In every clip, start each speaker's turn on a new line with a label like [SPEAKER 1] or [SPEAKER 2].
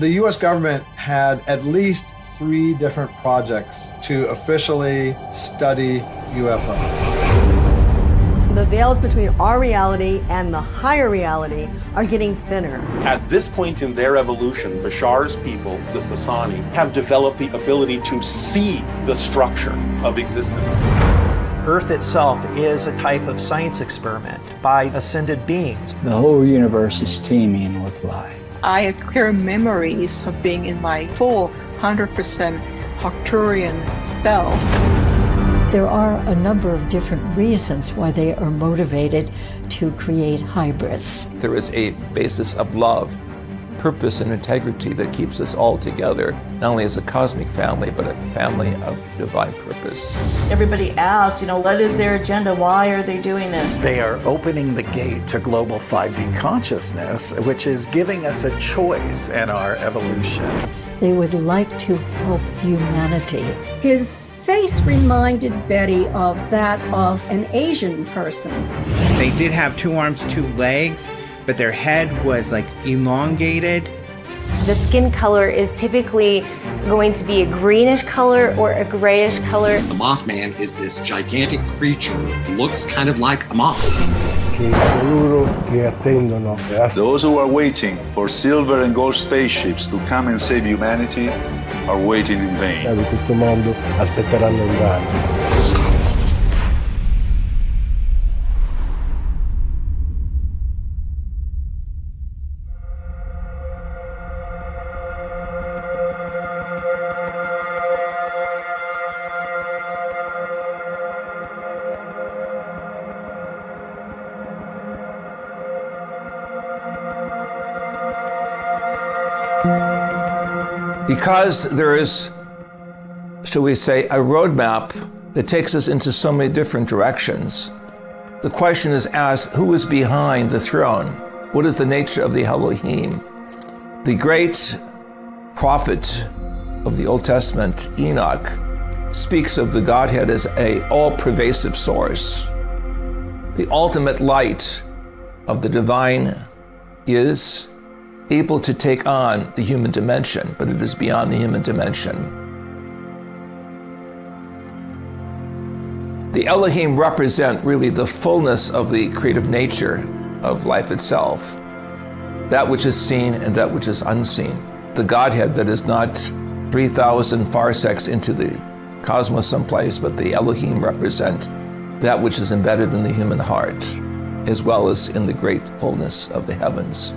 [SPEAKER 1] The US government had at least 3 different projects to officially study UFOs.
[SPEAKER 2] The veils between our reality and the higher reality are getting thinner.
[SPEAKER 3] At this point in their evolution, Bashar's people, the Sasani, have developed the ability to see the structure of existence.
[SPEAKER 4] Earth itself is a type of science experiment by ascended beings.
[SPEAKER 5] The whole universe is teeming with life.
[SPEAKER 6] I acquire memories of being in my full 100% Arcturian self.
[SPEAKER 7] There are a number of different reasons why they are motivated to create hybrids.
[SPEAKER 8] There is a basis of love, purpose, and integrity that keeps us all together, not only as a cosmic family, but a family of divine purpose.
[SPEAKER 9] Everybody asks, what is their agenda? Why are they doing this?
[SPEAKER 10] They are opening the gate to global 5D consciousness, which is giving us a choice in our evolution.
[SPEAKER 7] They would like to help humanity.
[SPEAKER 11] His face reminded Betty of that of an Asian person.
[SPEAKER 12] They did have 2 arms, 2 legs, but their head was like elongated.
[SPEAKER 13] The skin color is typically going to be a greenish color or a grayish color.
[SPEAKER 14] The Mothman is this gigantic creature, looks kind of like a moth.
[SPEAKER 15] Those who are waiting for silver and gold spaceships to come and save humanity are waiting in vain.
[SPEAKER 16] Di questo mondo aspetteranno invano.
[SPEAKER 8] Because there is, shall we say, a roadmap that takes us into so many different directions, the question is asked, who is behind the throne? What is the nature of the Elohim? The great prophet of the Old Testament, Enoch, speaks of the Godhead as an all-pervasive source. The ultimate light of the divine is able to take on the human dimension, but it is beyond the human dimension. The Elohim represent really the fullness of the creative nature of life itself, that which is seen and that which is unseen. The Godhead that is not 3,000 farsecs into the cosmos someplace, but the Elohim represent that which is embedded in the human heart, as well as in the great fullness of the heavens.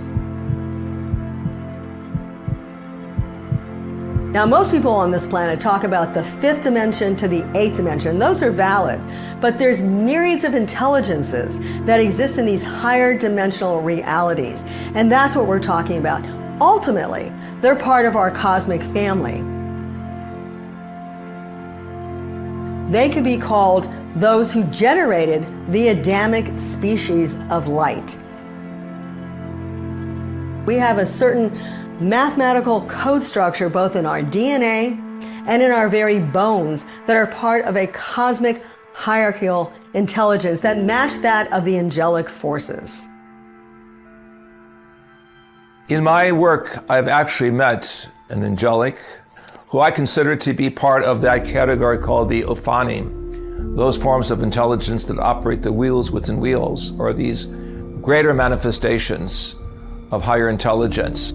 [SPEAKER 2] Now, most people on this planet talk about the 5th dimension to the 8th dimension. Those are valid, but there's myriads of intelligences that exist in these higher dimensional realities. And that's what we're talking about. Ultimately, they're part of our cosmic family. They could be called those who generated the Adamic species of light. We have a certain mathematical code structure both in our DNA and in our very bones that are part of a cosmic hierarchical intelligence that match that of the angelic forces.
[SPEAKER 8] In my work, I've actually met an angelic who I consider to be part of that category called the Ophanim, those forms of intelligence that operate the wheels within wheels, or these greater manifestations of higher intelligence.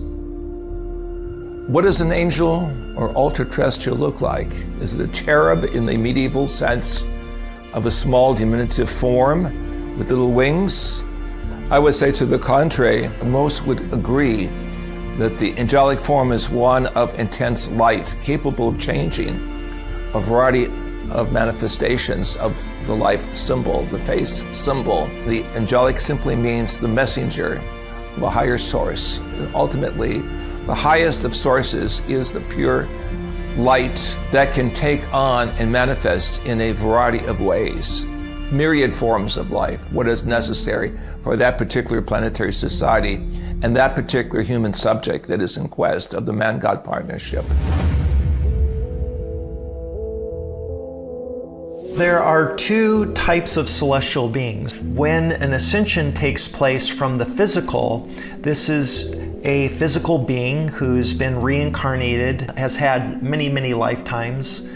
[SPEAKER 8] What does an angel or ultra-terrestrial look like? Is it a cherub in the medieval sense of a small diminutive form with little wings? I would say to the contrary. Most would agree that the angelic form is one of intense light, capable of changing a variety of manifestations of the life symbol, the face symbol. The angelic simply means the messenger of a higher source. And ultimately, the highest of sources is the pure light that can take on and manifest in a variety of ways, myriad forms of life, what is necessary for that particular planetary society and that particular human subject that is in quest of the man-God partnership.
[SPEAKER 4] There are 2 types of celestial beings. When an ascension takes place from the physical, this is a physical being who's been reincarnated, has had many, many lifetimes,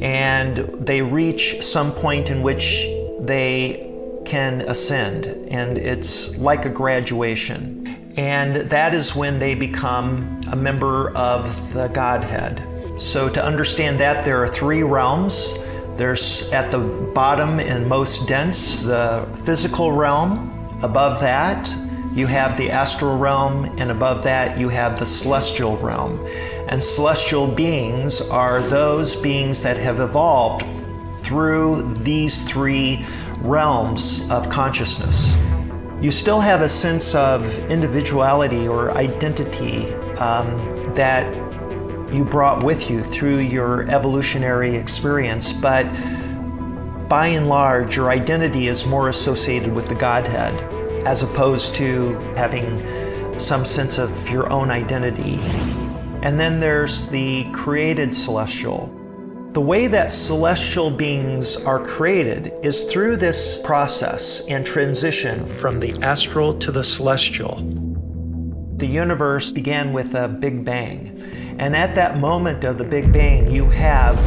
[SPEAKER 4] and they reach some point in which they can ascend, and it's like a graduation. And that is when they become a member of the Godhead. So to understand that, there are three realms. There's at the bottom and most dense, the physical realm. Above that, you have the astral realm, and above that, you have the celestial realm. And celestial beings are those beings that have evolved through these three realms of consciousness. You still have a sense of individuality or identity that you brought with you through your evolutionary experience, but by and large, your identity is more associated with the Godhead as opposed to having some sense of your own identity. And then there's the created celestial. The way that celestial beings are created is through this process and transition from the astral to the celestial. The universe began with a Big Bang. And at that moment of the Big Bang, you have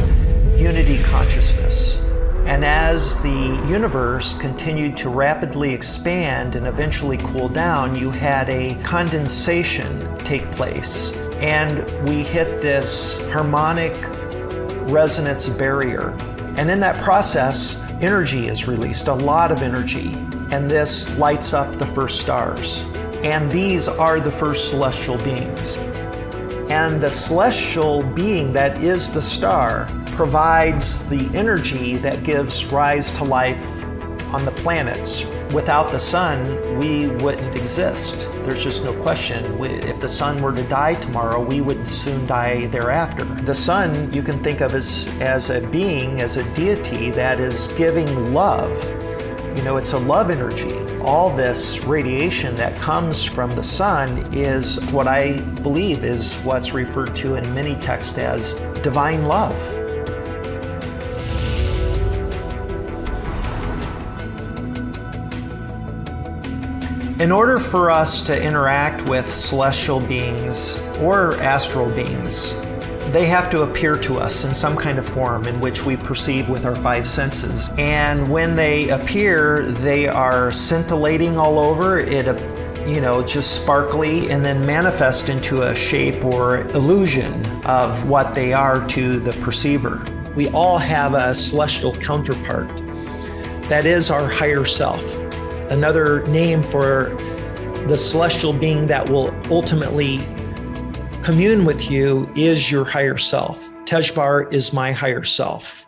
[SPEAKER 4] unity consciousness. And as the universe continued to rapidly expand and eventually cool down, you had a condensation take place. And we hit this harmonic resonance barrier. And in that process, energy is released, a lot of energy. And this lights up the first stars. And these are the first celestial beings. And the celestial being that is the star provides the energy that gives rise to life on the planets. Without the sun, we wouldn't exist. There's just no question. If the sun were to die tomorrow, we would soon die thereafter. The sun you can think of as a being, as a deity that is giving love. You know, it's a love energy. All this radiation that comes from the sun is what I believe is what's referred to in many texts as divine love. In order for us to interact with celestial beings or astral beings, they have to appear to us in some kind of form in which we perceive with our five senses. And when they appear, they are scintillating all over, just sparkly, and then manifest into a shape or illusion of what they are to the perceiver. We all have a celestial counterpart. That is our higher self. Another name for the celestial being that will ultimately commune with you is your higher self. Tejbar is my higher self.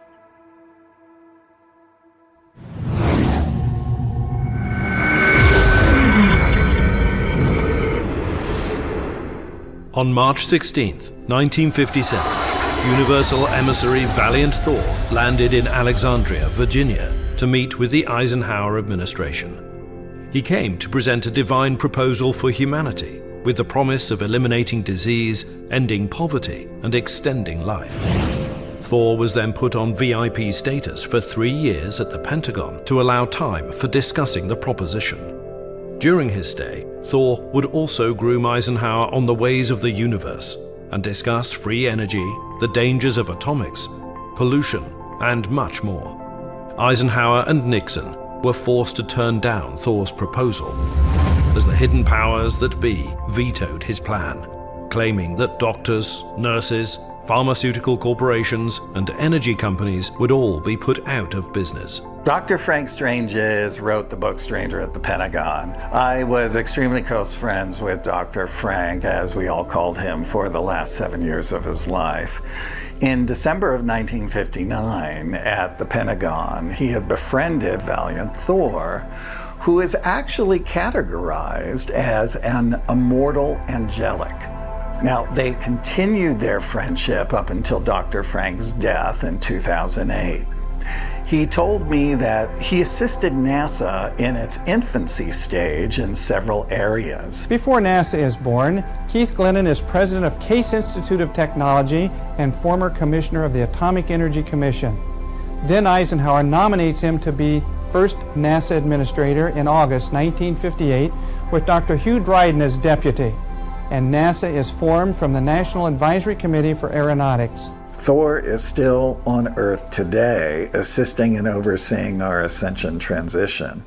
[SPEAKER 17] On March 16th, 1957, Universal Emissary Valiant Thor landed in Alexandria, Virginia, to meet with the Eisenhower administration. He came to present a divine proposal for humanity, with the promise of eliminating disease, ending poverty, and extending life. Thor was then put on VIP status for 3 years at the Pentagon to allow time for discussing the proposition. During his stay, Thor would also groom Eisenhower on the ways of the universe and discuss free energy, the dangers of atomics, pollution, and much more. Eisenhower and Nixon were forced to turn down Thor's proposal, as the hidden powers that be vetoed his plan, claiming that doctors, nurses, pharmaceutical corporations, and energy companies would all be put out of business.
[SPEAKER 10] Dr. Frank Stranges wrote the book Stranger at the Pentagon. I was extremely close friends with Dr. Frank, as we all called him, for the last 7 years of his life. In December of 1959, at the Pentagon, he had befriended Valiant Thor, who is actually categorized as an immortal angelic. Now, they continued their friendship up until Dr. Frank's death in 2008. He told me that he assisted NASA in its infancy stage in several areas.
[SPEAKER 18] Before NASA is born, Keith Glennon is president of Case Institute of Technology and former commissioner of the Atomic Energy Commission. Then Eisenhower nominates him to be first NASA administrator in August 1958 with Dr. Hugh Dryden as deputy. and NASA is formed from the National Advisory Committee for Aeronautics.
[SPEAKER 10] Thor is still on Earth today, assisting and overseeing our ascension transition.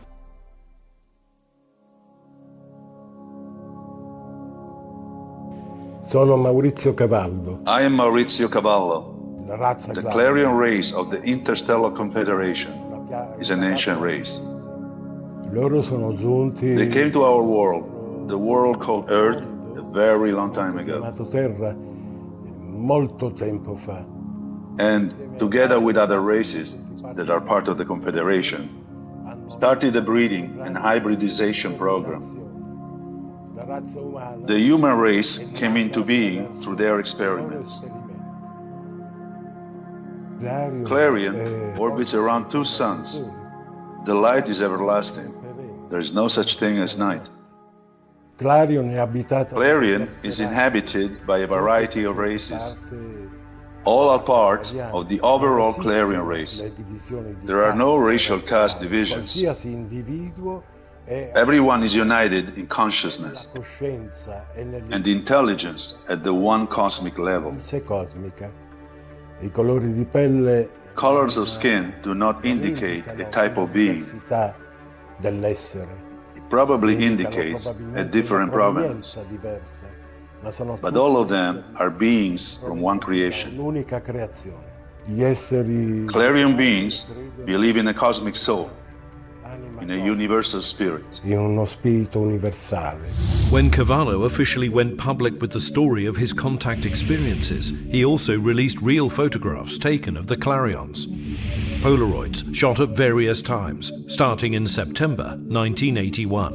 [SPEAKER 16] Sono Maurizio Cavallo.
[SPEAKER 15] I am Maurizio Cavallo.
[SPEAKER 16] La razza
[SPEAKER 15] The
[SPEAKER 16] Clarion.
[SPEAKER 15] Clarion race of the Interstellar Confederation is an ancient race.
[SPEAKER 16] Loro sono giunti.
[SPEAKER 15] They came to our world, the world called Earth, a very long time ago.
[SPEAKER 16] Chiamato Terra molto tempo fa.
[SPEAKER 15] And together with other races that are part of the Confederation, started a breeding and hybridization program. The human race came into being through their experiments. Clarion orbits around two suns. The light is everlasting. There is no such thing as night.
[SPEAKER 16] Clarion è abitata.
[SPEAKER 15] Clarion is inhabited by a variety of races. All are part of the overall Clarion race. There are no racial caste divisions.
[SPEAKER 16] Qualsiasi individuo è
[SPEAKER 15] Everyone is united in consciousness
[SPEAKER 16] coscienza e
[SPEAKER 15] and intelligence at the one cosmic level.
[SPEAKER 16] nell'intelligenza cosmica. I colori di pelle
[SPEAKER 15] Colors of skin do not indicate a type of being.
[SPEAKER 16] diversità dell'essere.
[SPEAKER 15] It probably
[SPEAKER 16] Indicano
[SPEAKER 15] indicates a
[SPEAKER 16] probabilmente
[SPEAKER 15] different
[SPEAKER 16] una
[SPEAKER 15] provenance.
[SPEAKER 16] provenienza diversa, ma sono
[SPEAKER 15] But
[SPEAKER 16] tutti
[SPEAKER 15] all of them are beings from one creation.
[SPEAKER 16] un'unica creazione. Gli esseri
[SPEAKER 15] Clarion beings believe in a cosmic soul, in a universal spirit.
[SPEAKER 16] in uno spirito universale.
[SPEAKER 17] When Cavallo officially went public with the story of his contact experiences, he also released real photographs taken of the Clarions. Polaroids shot at various times, starting in September 1981.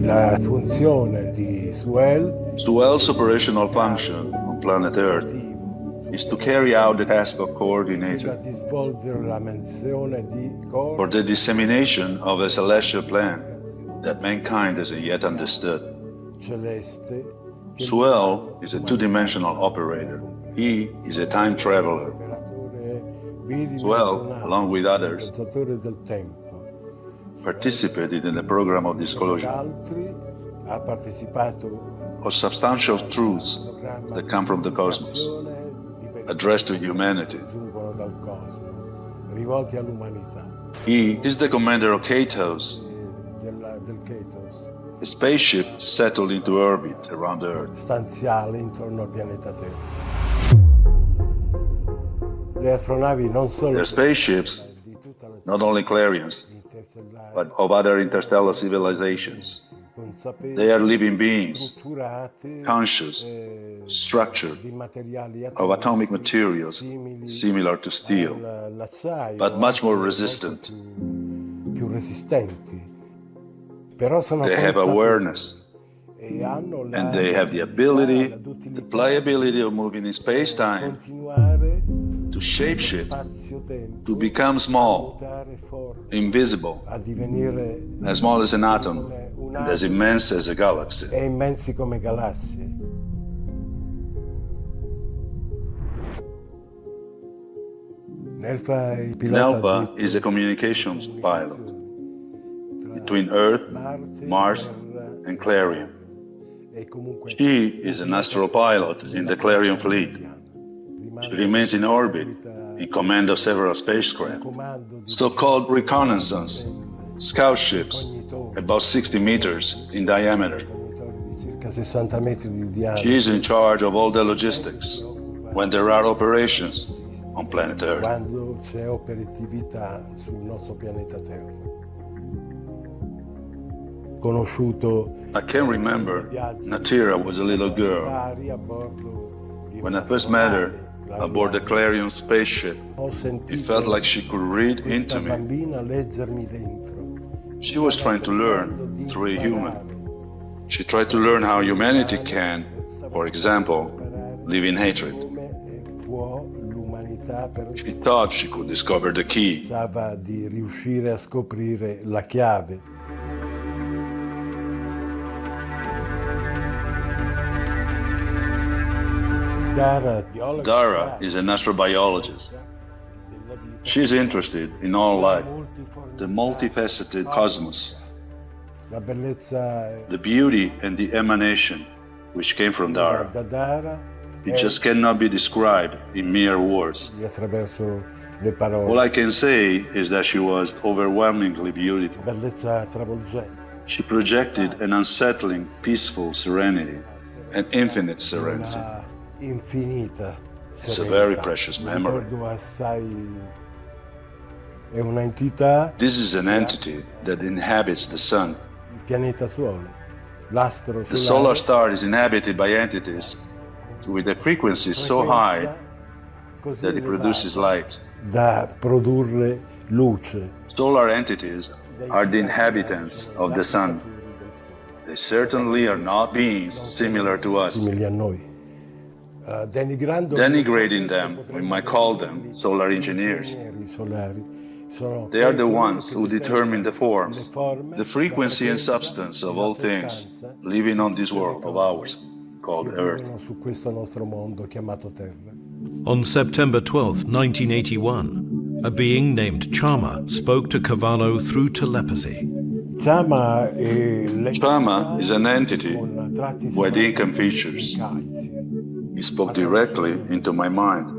[SPEAKER 16] La funzione di Suel
[SPEAKER 15] Suel's operational function on planet Earth is to carry out the task of coordinator
[SPEAKER 16] di svolgere la menzione di
[SPEAKER 15] for the dissemination of a celestial plan that mankind hasn't yet understood.
[SPEAKER 16] celeste che
[SPEAKER 15] Suel is a two-dimensional operator. He is a time traveler. Suel, along with others,
[SPEAKER 16] l'orientatore del tempo.
[SPEAKER 15] participated in the program of disclosure
[SPEAKER 16] Altri ha partecipato
[SPEAKER 15] of substantial truths that come from the cosmos, addressed to humanity.
[SPEAKER 16] giungono dal cosmo, rivolti all'umanità.
[SPEAKER 15] He is the commander of Katos,
[SPEAKER 16] Del Ketos,
[SPEAKER 15] a spaceship settled into orbit around Earth.
[SPEAKER 16] stanziale intorno al pianeta Terra. Le astronavi non solo
[SPEAKER 15] Their spaceships, not only Clarions, but of other interstellar civilizations. They are living beings,
[SPEAKER 16] strutturate
[SPEAKER 15] conscious, structured,
[SPEAKER 16] di materiali
[SPEAKER 15] of atomic materials similar to steel,
[SPEAKER 16] all'acciaio,
[SPEAKER 15] but much more resistant.
[SPEAKER 16] più resistenti. Però sono
[SPEAKER 15] They have
[SPEAKER 16] consapevoli
[SPEAKER 15] awareness,
[SPEAKER 16] e hanno la
[SPEAKER 15] and they have the ability, the pliability of moving in space-time,
[SPEAKER 16] continuare
[SPEAKER 15] to shapeshift,
[SPEAKER 16] spazio-tempo
[SPEAKER 15] to become small,
[SPEAKER 16] dare forma
[SPEAKER 15] invisible,
[SPEAKER 16] a divenire
[SPEAKER 15] as small as an atom, and as immense as a galaxy.
[SPEAKER 16] e immensi come galassie. Nelfa è il pilota
[SPEAKER 15] Nelva is a communications pilot between Earth, Mars, and Clarion.
[SPEAKER 16] e comunque
[SPEAKER 15] She is an astropilot in the Clarion fleet. She remains in orbit, in command of several spacecraft, so-called reconnaissance, scout ships, about 60 meters in diameter.
[SPEAKER 16] circa 60 metri di diametro.
[SPEAKER 15] She is in charge of all the logistics when there are operations on planet Earth.
[SPEAKER 16] Quando c'è operatività sul nostro pianeta Terra. Conosciuto
[SPEAKER 15] I can remember Natira was a little girl.
[SPEAKER 16] vari a bordo di
[SPEAKER 15] When I first met her aboard the Clarion spaceship,
[SPEAKER 16] ho
[SPEAKER 15] it
[SPEAKER 16] sentito
[SPEAKER 15] felt like she could read into
[SPEAKER 16] questa
[SPEAKER 15] me.
[SPEAKER 16] bambina leggermi dentro.
[SPEAKER 15] She was trying to learn through a human. She tried to learn how humanity can, for example, live in hatred.
[SPEAKER 16] Come può l'umanità
[SPEAKER 15] She thought she could discover the key.
[SPEAKER 16] pensava di riuscire a scoprire la chiave.
[SPEAKER 15] Dara is an astrobiologist. She's interested in all life, the multifaceted cosmos. The beauty and the emanation which came from Dara. It just cannot be described in mere words. All I can say is that she was overwhelmingly beautiful. She projected an unsettling, peaceful serenity, an infinite serenity. It's a very precious memory. This is an entity that inhabits the sun. The solar star is inhabited by entities with a frequency so high that it produces light. Solar entities are the inhabitants of the sun. They certainly are not beings similar to us. Denigrating them, we might call them solar engineers. They are the ones who determine the forms, the frequency and substance of all things living on this world of ours, called Earth.
[SPEAKER 17] On September 12, 1981, a being named Chama spoke to Cavano through telepathy.
[SPEAKER 15] Chama is an entity with Incan features. He spoke directly into my mind.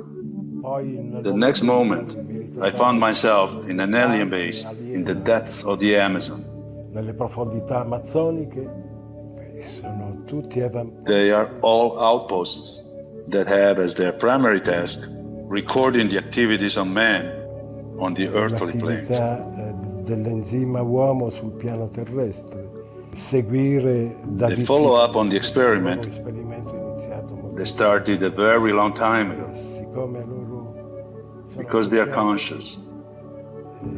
[SPEAKER 15] The next moment, I found myself in an alien base in the depths of the Amazon. They are all outposts that have as their primary task recording the activities of man on the earthly plane. They follow up on the experiment that started a very long time ago, because they are conscious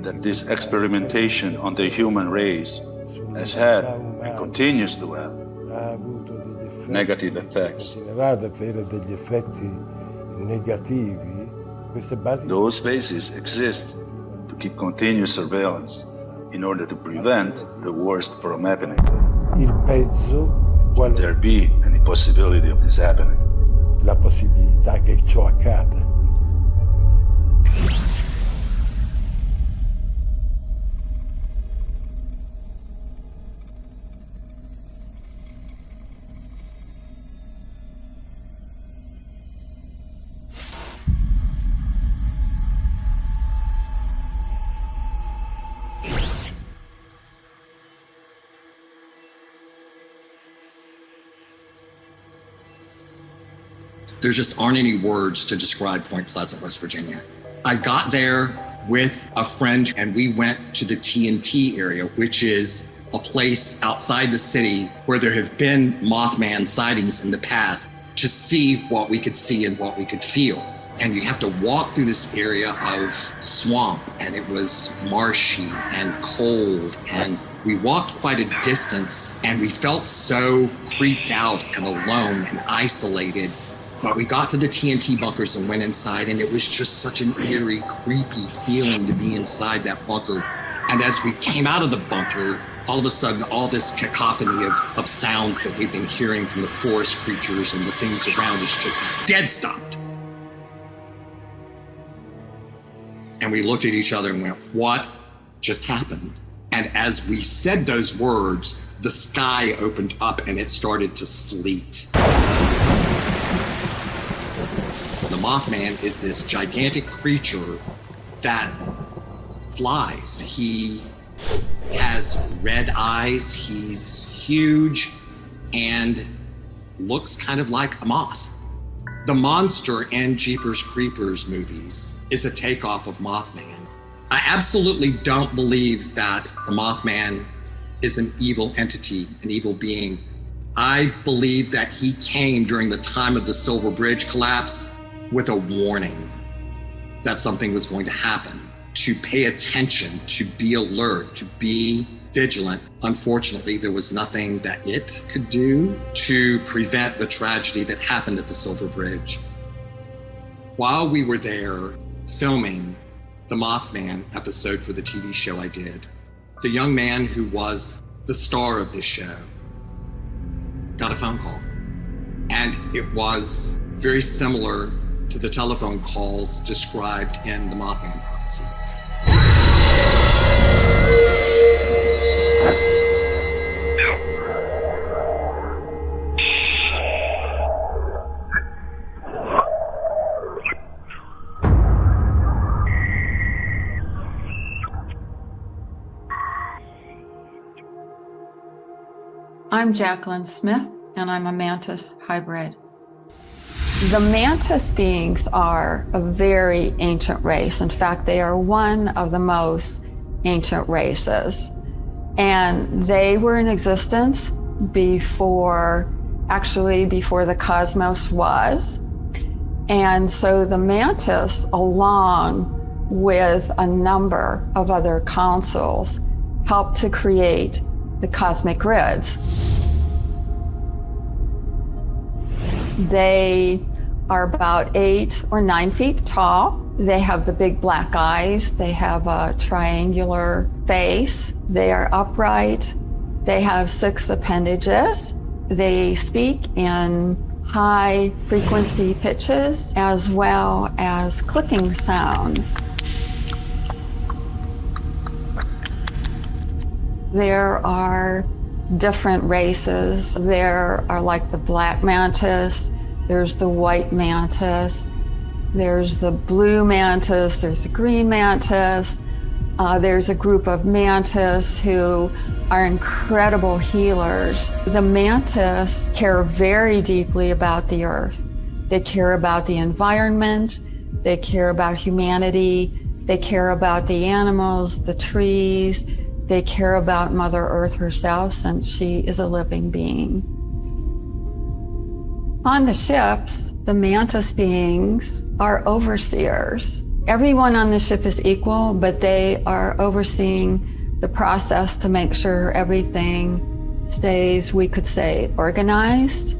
[SPEAKER 15] that this experimentation on the human race has had and continues to have negative effects. Those spaces exist to keep continuous surveillance in order to prevent the worst from happening. Should there be any possibility of this happening? La possibilità che ciò accada.
[SPEAKER 14] There just aren't any words to describe Point Pleasant, West Virginia. I got there with a friend and we went to the TNT area, which is a place outside the city where there have been Mothman sightings in the past, to see what we could see and what we could feel. And you have to walk through this area of swamp, and it was marshy and cold, and we walked quite a distance and we felt so creeped out and alone and isolated. But we got to the TNT bunkers and went inside, and it was just such an eerie, creepy feeling to be inside that bunker. And as we came out of the bunker, all of a sudden, all this cacophony of sounds that we've been hearing from the forest creatures and the things around us just dead stopped. And we looked at each other and went, what just happened? And as we said those words, the sky opened up and it started to sleet. The Mothman is this gigantic creature that flies. He has red eyes, he's huge, and looks kind of like a moth. The Monster and Jeepers Creepers movies is a takeoff of Mothman. I absolutely don't believe that the Mothman is an evil entity, an evil being. I believe that he came during the time of the Silver Bridge collapse with a warning that something was going to happen, to pay attention, to be alert, to be vigilant. Unfortunately, there was nothing that it could do to prevent the tragedy that happened at the Silver Bridge. While we were there filming the Mothman episode for the TV show I did, the young man who was the star of this show got a phone call. And it was very similar to the telephone calls described in the Mothman prophecies.
[SPEAKER 19] I'm Jacqueline Smith, and I'm a mantis hybrid. The mantis beings are a very ancient race. In fact, they are one of the most ancient races. And they were in existence before the cosmos was. And so the mantis, along with a number of other councils, helped to create the cosmic grids. They are about 8 or 9 feet tall. They have the big black eyes. They have a triangular face. They are upright. They have 6 appendages. They speak in high frequency pitches as well as clicking sounds. There are different races. There are like the black mantis, there's the white mantis, there's the blue mantis, there's the green mantis. There's a group of mantis who are incredible healers. The mantis care very deeply about the earth. They care about the environment. They care about humanity. They care about the animals, the trees. They care about Mother Earth herself, since she is a living being. On the ships, the mantis beings are overseers. Everyone on the ship is equal, but they are overseeing the process to make sure everything stays, we could say, organized.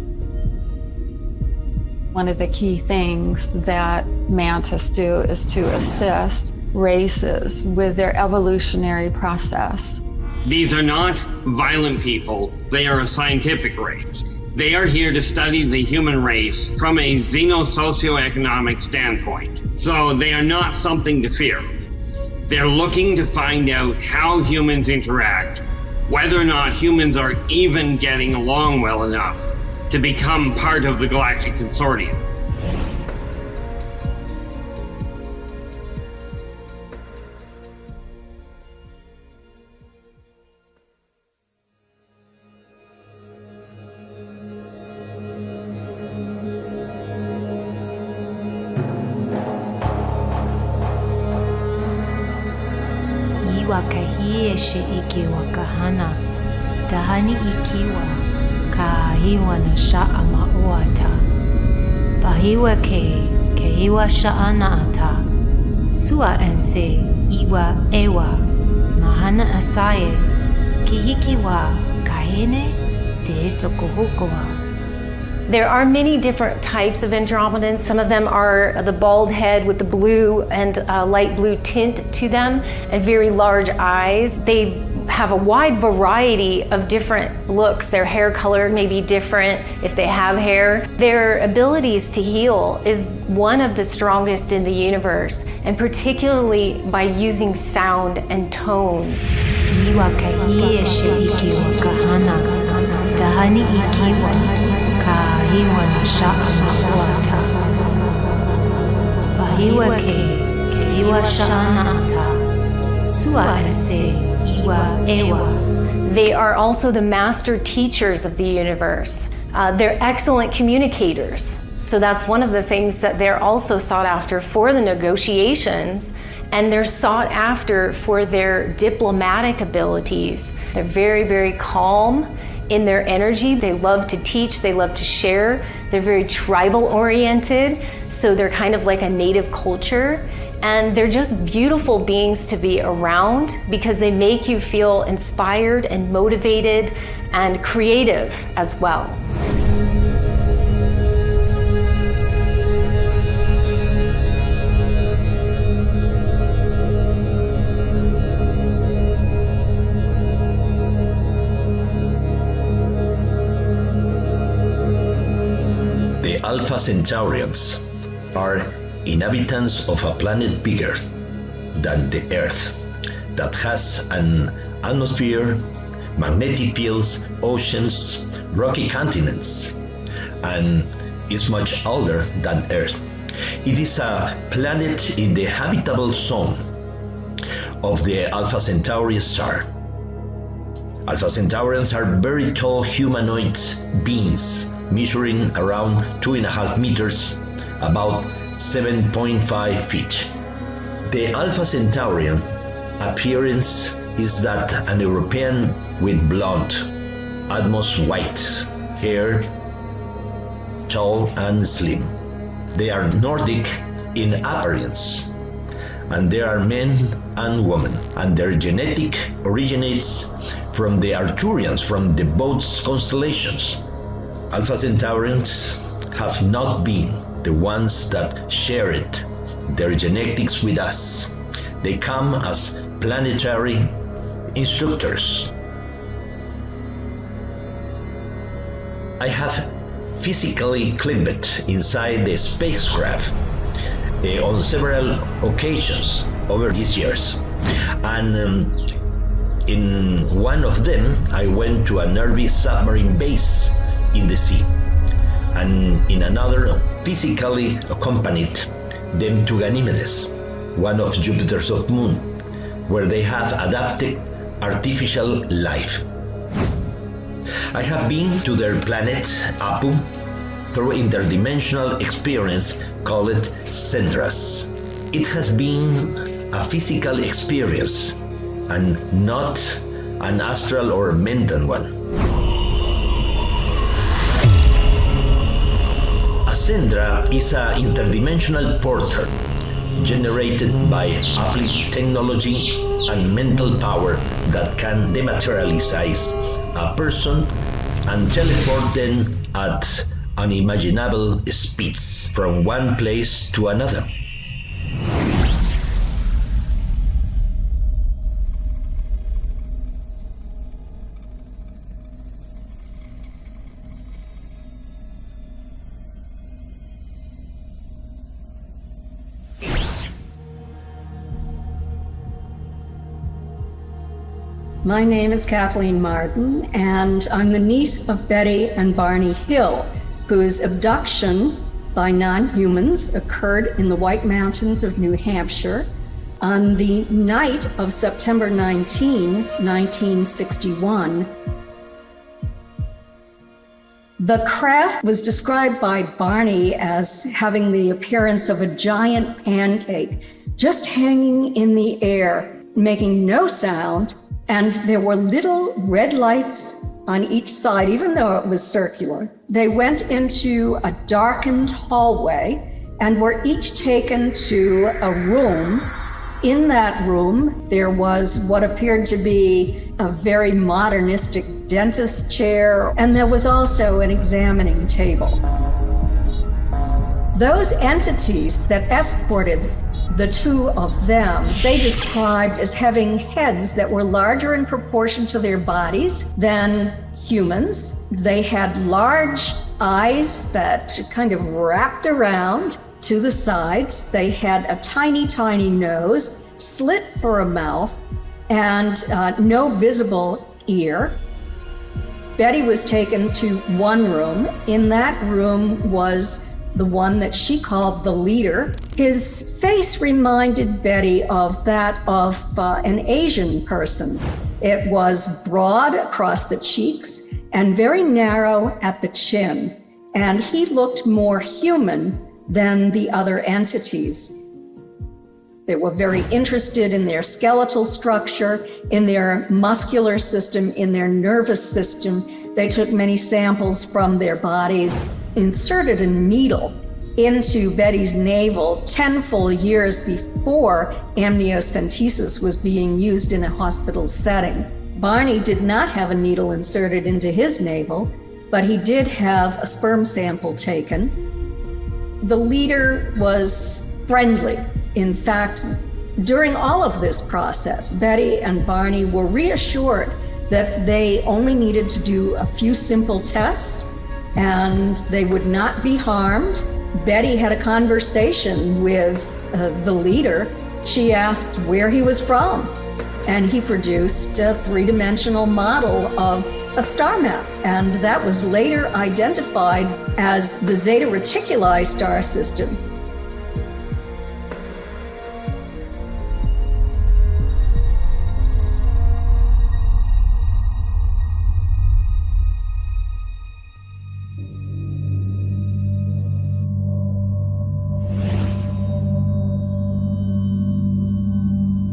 [SPEAKER 19] One of the key things that mantis do is to assist races with their evolutionary process.
[SPEAKER 20] These are not violent people. They are a scientific race. They are here to study the human race from a xeno-socioeconomic standpoint. So they are not something to fear. They're looking to find out how humans interact, whether or not humans are even getting along well enough to become part of the Galactic Consortium.
[SPEAKER 21] Wakahie iki wakahana, tahani ikiwa kahiwa na sha'a ma'uata, pahiwa ke iwa sha'a na'ata, sua ense iwa ewa, mahana asaye, kihikiwa kahine te sokohukoa.
[SPEAKER 13] There are many different types of Andromedans. Some of them are the bald head with the blue and light blue tint to them and very large eyes. They have a wide variety of different looks. Their hair color may be different if they have hair. Their abilities to heal is one of the strongest in the universe, and particularly by using sound and tones.
[SPEAKER 21] Kahiwa na sha'a ma'uata, pahiwa ke iwa sha'a na'ata, sua ense iwa ewa.
[SPEAKER 13] They are also the master teachers of the universe. They're excellent communicators. So that's one of the things that they're also sought after for the negotiations, and they're sought after for their diplomatic abilities. They're very, very calm in their energy. They love to teach, they love to share. They're very tribal oriented, so they're kind of like a native culture. And they're just beautiful beings to be around because they make you feel inspired and motivated and creative as well.
[SPEAKER 22] Alpha Centaurians are inhabitants of a planet bigger than the Earth that has an atmosphere, magnetic fields, oceans, rocky continents, and is much older than Earth. It is a planet in the habitable zone of the Alpha Centauri star. Alpha Centaurians are very tall humanoid beings, measuring around 2.5 meters, about 7.5 feet. The Alpha Centaurian appearance is that an European with blonde, almost white hair, tall and slim. They are Nordic in appearance, and they are men and women, and their genetic originates from the Arcturians, from the both constellations. Alpha Centaurians have not been the ones that shared their genetics with us. They come as planetary instructors. I have physically climbed inside the spacecraft on several occasions over these years. And in one of them, I went to a Navy submarine base in the sea. And in another, physically accompanied them to Ganymedes, one of Jupiter's moon, where they have adapted artificial life. I have been to their planet, Apu, through interdimensional experience called Cendras. It has been a physical experience and not an astral or mental one. A Cendra is an interdimensional portal generated by applied technology and mental power that can dematerialize a person and teleport them at unimaginable speeds from one place to another.
[SPEAKER 11] My name is Kathleen Martin, and I'm the niece of Betty and Barney Hill, whose abduction by non-humans occurred in the White Mountains of New Hampshire on the night of September 19, 1961. The craft was described by Barney as having the appearance of a giant pancake just hanging in the air, making no sound, and there were little red lights on each side, even though it was circular. They went into a darkened hallway and were each taken to a room. In that room, there was what appeared to be a very modernistic dentist chair, and there was also an examining table. Those entities that escorted the two of them, they described as having heads that were larger in proportion to their bodies than humans. They had large eyes that kind of wrapped around to the sides. They had a tiny, tiny nose, slit for a mouth, and no visible ear. Betty was taken to one room. In that room was the one that she called the leader. His face reminded Betty of that of an Asian person. It was broad across the cheeks and very narrow at the chin, and he looked more human than the other entities. They were very interested in their skeletal structure, in their muscular system, in their nervous system. They took many samples from their bodies, inserted a needle into Betty's navel 10 full years before amniocentesis was being used in a hospital setting. Barney did not have a needle inserted into his navel, but he did have a sperm sample taken. The leader was friendly. In fact, during all of this process, Betty and Barney were reassured that they only needed to do a few simple tests and they would not be harmed. Betty had a conversation with the leader. She asked where he was from, and he produced a three-dimensional model of a star map, and that was later identified as the Zeta Reticuli star system.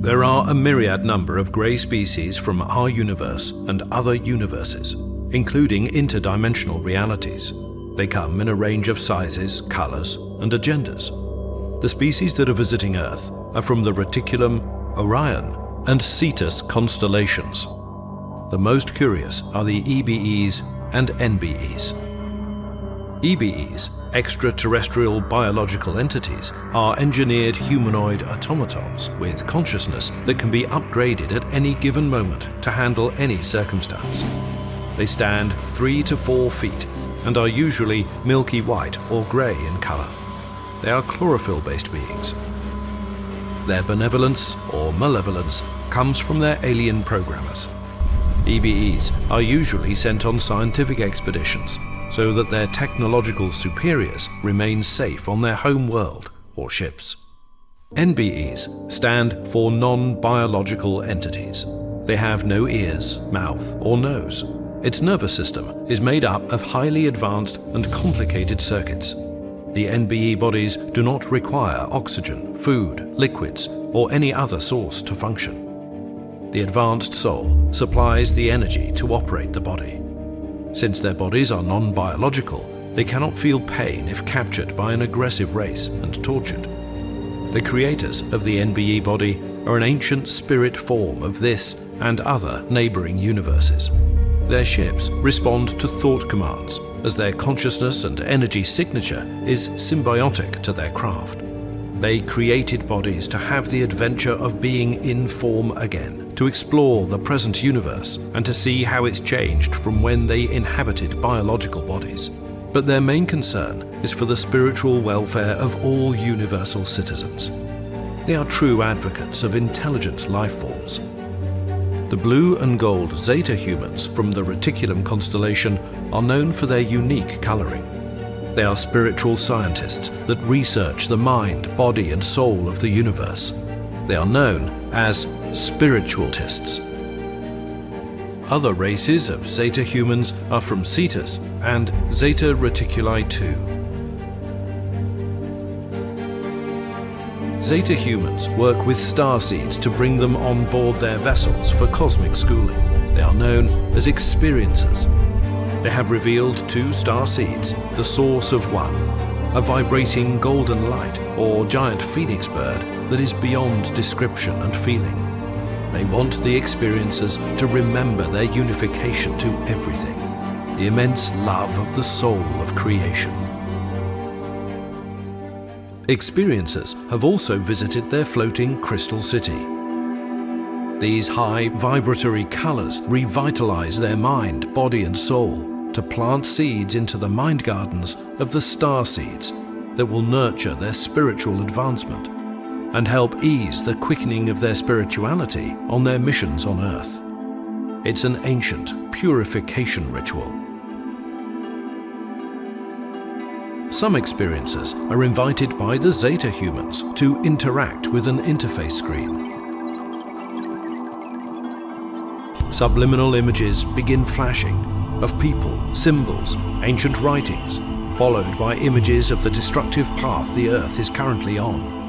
[SPEAKER 17] There are a myriad number of grey species from our universe and other universes, including interdimensional realities. They come in a range of sizes, colours, and agendas. The species that are visiting Earth are from the Reticulum, Orion, and Cetus constellations. The most curious are the EBEs and NBEs. EBEs, extraterrestrial biological entities, are engineered humanoid automatons with consciousness that can be upgraded at any given moment to handle any circumstance. They stand 3 to 4 feet and are usually milky white or grey in colour. They are chlorophyll-based beings. Their benevolence or malevolence comes from their alien programmers. EBEs are usually sent on scientific expeditions so that their technological superiors remain safe on their home world or ships. NBEs stand for non-biological entities. They have no ears, mouth, or nose. Its nervous system is made up of highly advanced and complicated circuits. The NBE bodies do not require oxygen, food, liquids, or any other source to function. The advanced soul supplies the energy to operate the body. Since their bodies are non-biological, they cannot feel pain if captured by an aggressive race and tortured. The creators of the NBE body are an ancient spirit form of this and other neighboring universes. Their ships respond to thought commands, as their consciousness and energy signature is symbiotic to their craft. They created bodies to have the adventure of being in form again, to explore the present universe and to see how it's changed from when they inhabited biological bodies. But their main concern is for the spiritual welfare of all universal citizens. They are true advocates of intelligent life forms. The blue and gold Zeta humans from the Reticulum constellation are known for their unique coloring. They are spiritual scientists that research the mind, body, and soul of the universe. They are known as spiritualists. Other races of Zeta humans are from Cetus and Zeta Reticuli II. Zeta humans work with star seeds to bring them on board their vessels for cosmic schooling. They are known as experiencers. They have revealed 2 star seeds, the source of one, a vibrating golden light or giant phoenix bird that is beyond description and feeling. They want the experiencers to remember their unification to everything, the immense love of the soul of creation. Experiencers have also visited their floating crystal city. These high vibratory colors revitalize their mind, body, and soul to plant seeds into the mind gardens of the star seeds that will nurture their spiritual advancement and help ease the quickening of their spirituality on their missions on Earth. It's an ancient purification ritual. Some experiencers are invited by the Zeta humans to interact with an interface screen. Subliminal images begin flashing of people, symbols, ancient writings, followed by images of the destructive path the Earth is currently on,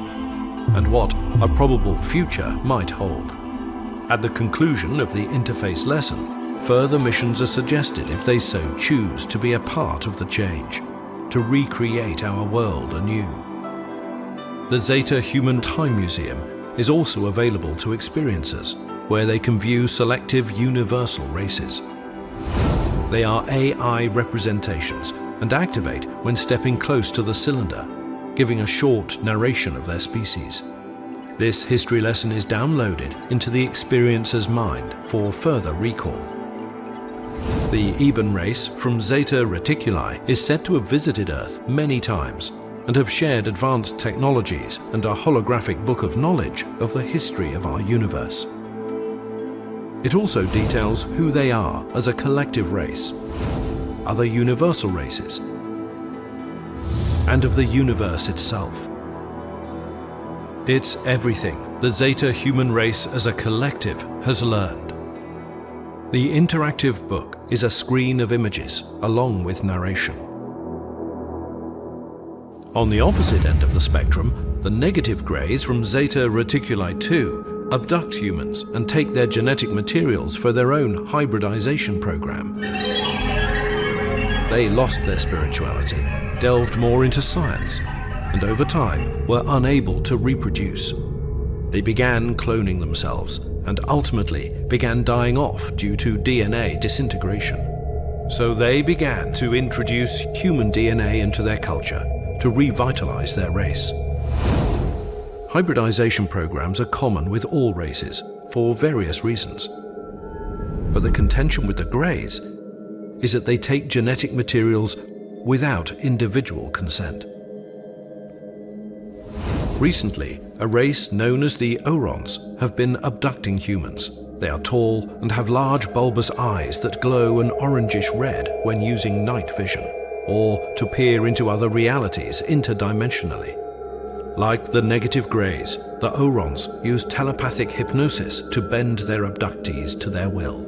[SPEAKER 17] and what a probable future might hold. At the conclusion of the interface lesson, further missions are suggested if they so choose to be a part of the change, to recreate our world anew. The Zeta Human Time Museum is also available to experiencers, where they can view selective universal races. They are AI representations and activate when stepping close to the cylinder, giving a short narration of their species. This history lesson is downloaded into the experiencer's mind for further recall. The Eben race from Zeta Reticuli is said to have visited Earth many times and have shared advanced technologies and a holographic book of knowledge of the history of our universe. It also details who they are as a collective race, other universal races, and of the universe itself. It's everything the Zeta human race as a collective has learned. The interactive book is a screen of images along with narration. On the opposite end of the spectrum, the negative greys from Zeta Reticuli II abduct humans and take their genetic materials for their own hybridization program. They lost their spirituality, delved more into science, and over time were unable to reproduce. They began cloning themselves and ultimately began dying off due to DNA disintegration. So they began to introduce human DNA into their culture to revitalize their race. Hybridization programs are common with all races for various reasons. But the contention with the Greys is that they take genetic materials without individual consent. Recently, a race known as the Orons have been abducting humans. They are tall and have large bulbous eyes that glow an orangish red when using night vision, or to peer into other realities interdimensionally. Like the negative Greys, the Orons use telepathic hypnosis to bend their abductees to their will.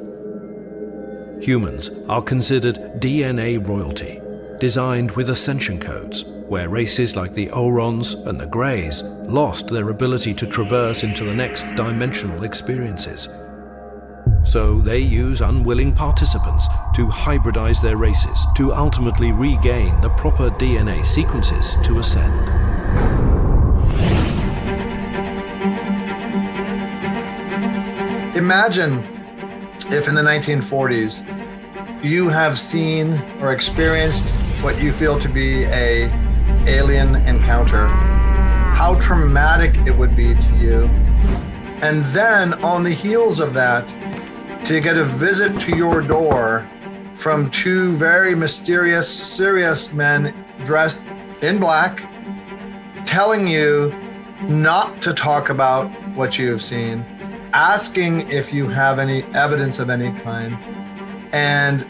[SPEAKER 17] Humans are considered DNA royalty, designed with ascension codes, where races like the Orons and the Greys lost their ability to traverse into the next dimensional experiences. So they use unwilling participants to hybridize their races to ultimately regain the proper DNA sequences to ascend.
[SPEAKER 1] Imagine if in the 1940s you have seen or experienced what you feel to be an alien encounter, how traumatic it would be to you. And then on the heels of that, to get a visit to your door from two very mysterious, serious men dressed in black, telling you not to talk about what you have seen, asking if you have any evidence of any kind, and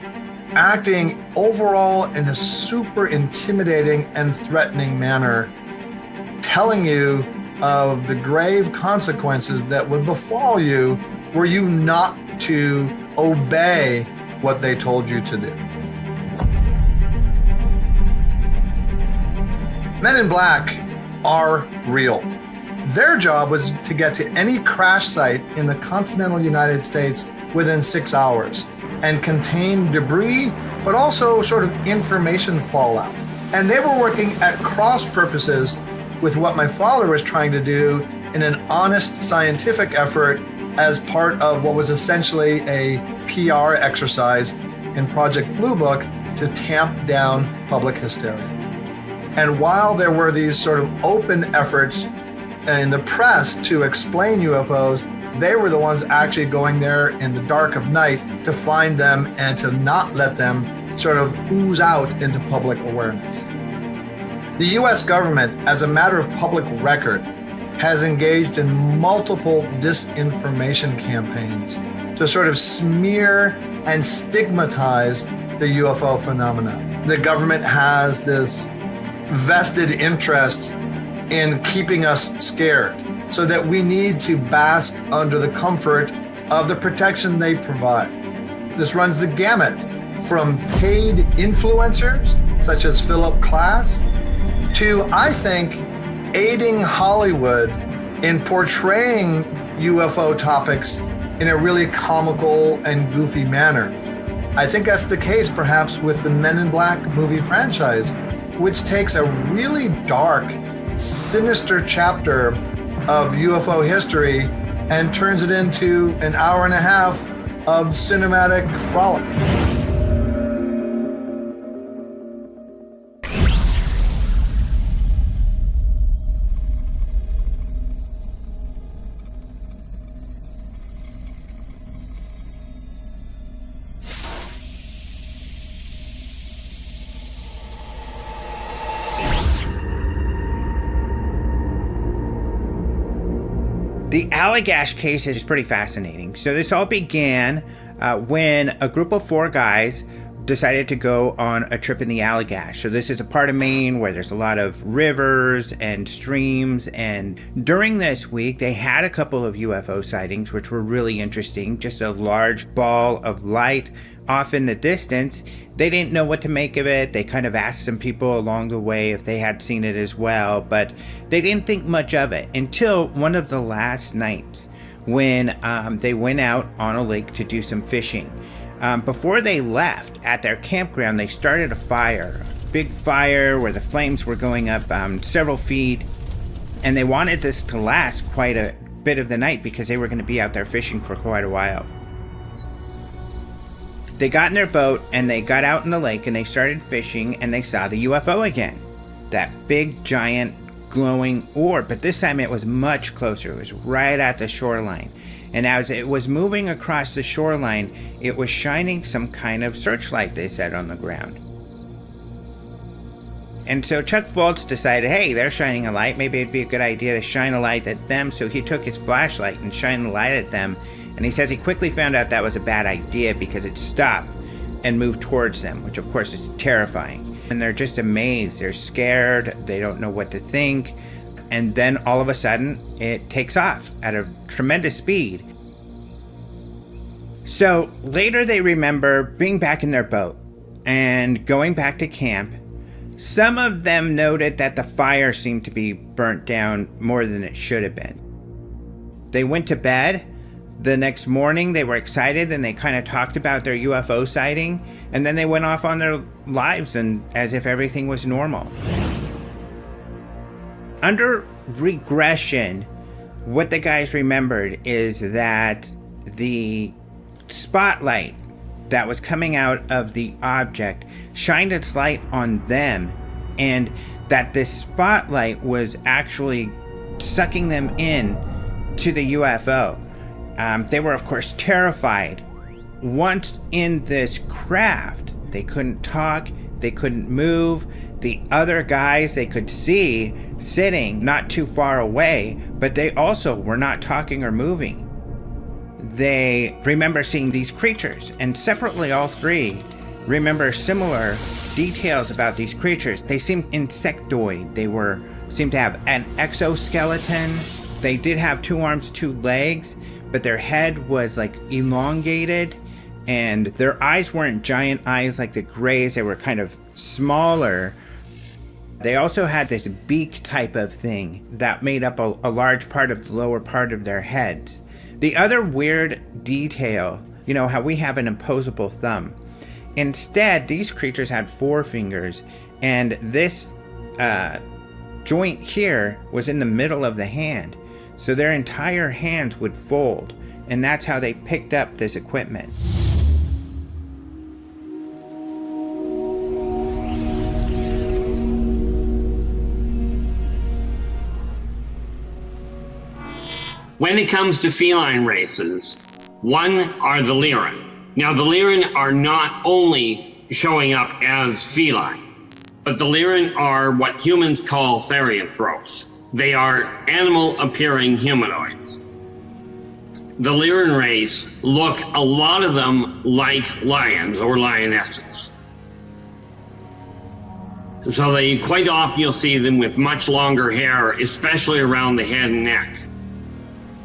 [SPEAKER 1] acting overall in a super intimidating and threatening manner, telling you of the grave consequences that would befall you were you not to obey what they told you to do. Men in Black are real. Their job was to get to any crash site in the continental United States within 6 hours and contain debris, but also sort of information fallout. And they were working at cross purposes with what my father was trying to do in an honest scientific effort as part of what was essentially a PR exercise in Project Blue Book to tamp down public hysteria. And while there were these sort of open efforts in the press to explain UFOs, they were the ones actually going there in the dark of night to find them and to not let them sort of ooze out into public awareness. The US government, as a matter of public record, has engaged in multiple disinformation campaigns to sort of smear and stigmatize the UFO phenomena. The government has this vested interest in keeping us scared, so that we need to bask under the comfort of the protection they provide. This runs the gamut from paid influencers, such as Philip Klass, to, I think, aiding Hollywood in portraying UFO topics in a really comical and goofy manner. I think that's the case perhaps with the Men in Black movie franchise, which takes a really dark, sinister chapter of UFO history and turns it into an hour and a half of cinematic frolic.
[SPEAKER 12] The Allagash case is pretty fascinating. So this all began when a group of 4 guys decided to go on a trip in the Allagash. So this is a part of Maine where there's a lot of rivers and streams. And during this week, they had a couple of UFO sightings, which were really interesting. Just a large ball of light off in the distance. They didn't know what to make of it. They kind of asked some people along the way if they had seen it as well, but they didn't think much of it until one of the last nights when they went out on a lake to do some fishing. Before they left at their campground, they started a fire, a big fire where the flames were going up several feet, and they wanted this to last quite a bit of the night because they were going to be out there fishing for quite a while. They got in their boat and they got out in the lake and they started fishing, and they saw the UFO again. That big, giant, glowing orb, but this time it was much closer. It was right at the shoreline. And as it was moving across the shoreline, it was shining some kind of searchlight, they said, on the ground. And so Chuck Fultz decided, hey, they're shining a light. Maybe it'd be a good idea to shine a light at them. So he took his flashlight and shined the light at them. And he says he quickly found out that was a bad idea because it stopped and moved towards them, which of course is terrifying. And they're just amazed. They're scared. They don't know what to think. And then all of a sudden, it takes off at a tremendous speed. So later they remember being back in their boat and going back to camp. Some of them noted that the fire seemed to be burnt down more than it should have been. They went to bed. The next morning they were excited and they kind of talked about their UFO sighting, and then they went off on their lives and as if everything was normal. Under regression, what the guys remembered is that the spotlight that was coming out of the object shined its light on them, and that this spotlight was actually sucking them in to the UFO. They were, of course, terrified. Once in this craft, they couldn't talk, they couldn't move. The other guys they could see sitting not too far away, but they also were not talking or moving. They remember seeing these creatures, and separately all three remember similar details about these creatures. They seemed insectoid. They seemed to have an exoskeleton. They did have 2 arms, 2 legs, but their head was like elongated, and their eyes weren't giant eyes like the Greys. They were kind of smaller. They also had this beak type of thing that made up a large part of the lower part of their heads. The other weird detail, you know how we have an opposable thumb. Instead, these creatures had 4 fingers, and this joint here was in the middle of the hand. So their entire hands would fold, and that's how they picked up this equipment.
[SPEAKER 20] When it comes to feline races, one are the Lyran. Now, the Lyran are not only showing up as feline, but the Lyran are what humans call therianthropes. They are animal-appearing humanoids. The Lyran race look, a lot of them, like lions or lionesses. So they quite often you'll see them with much longer hair, especially around the head and neck.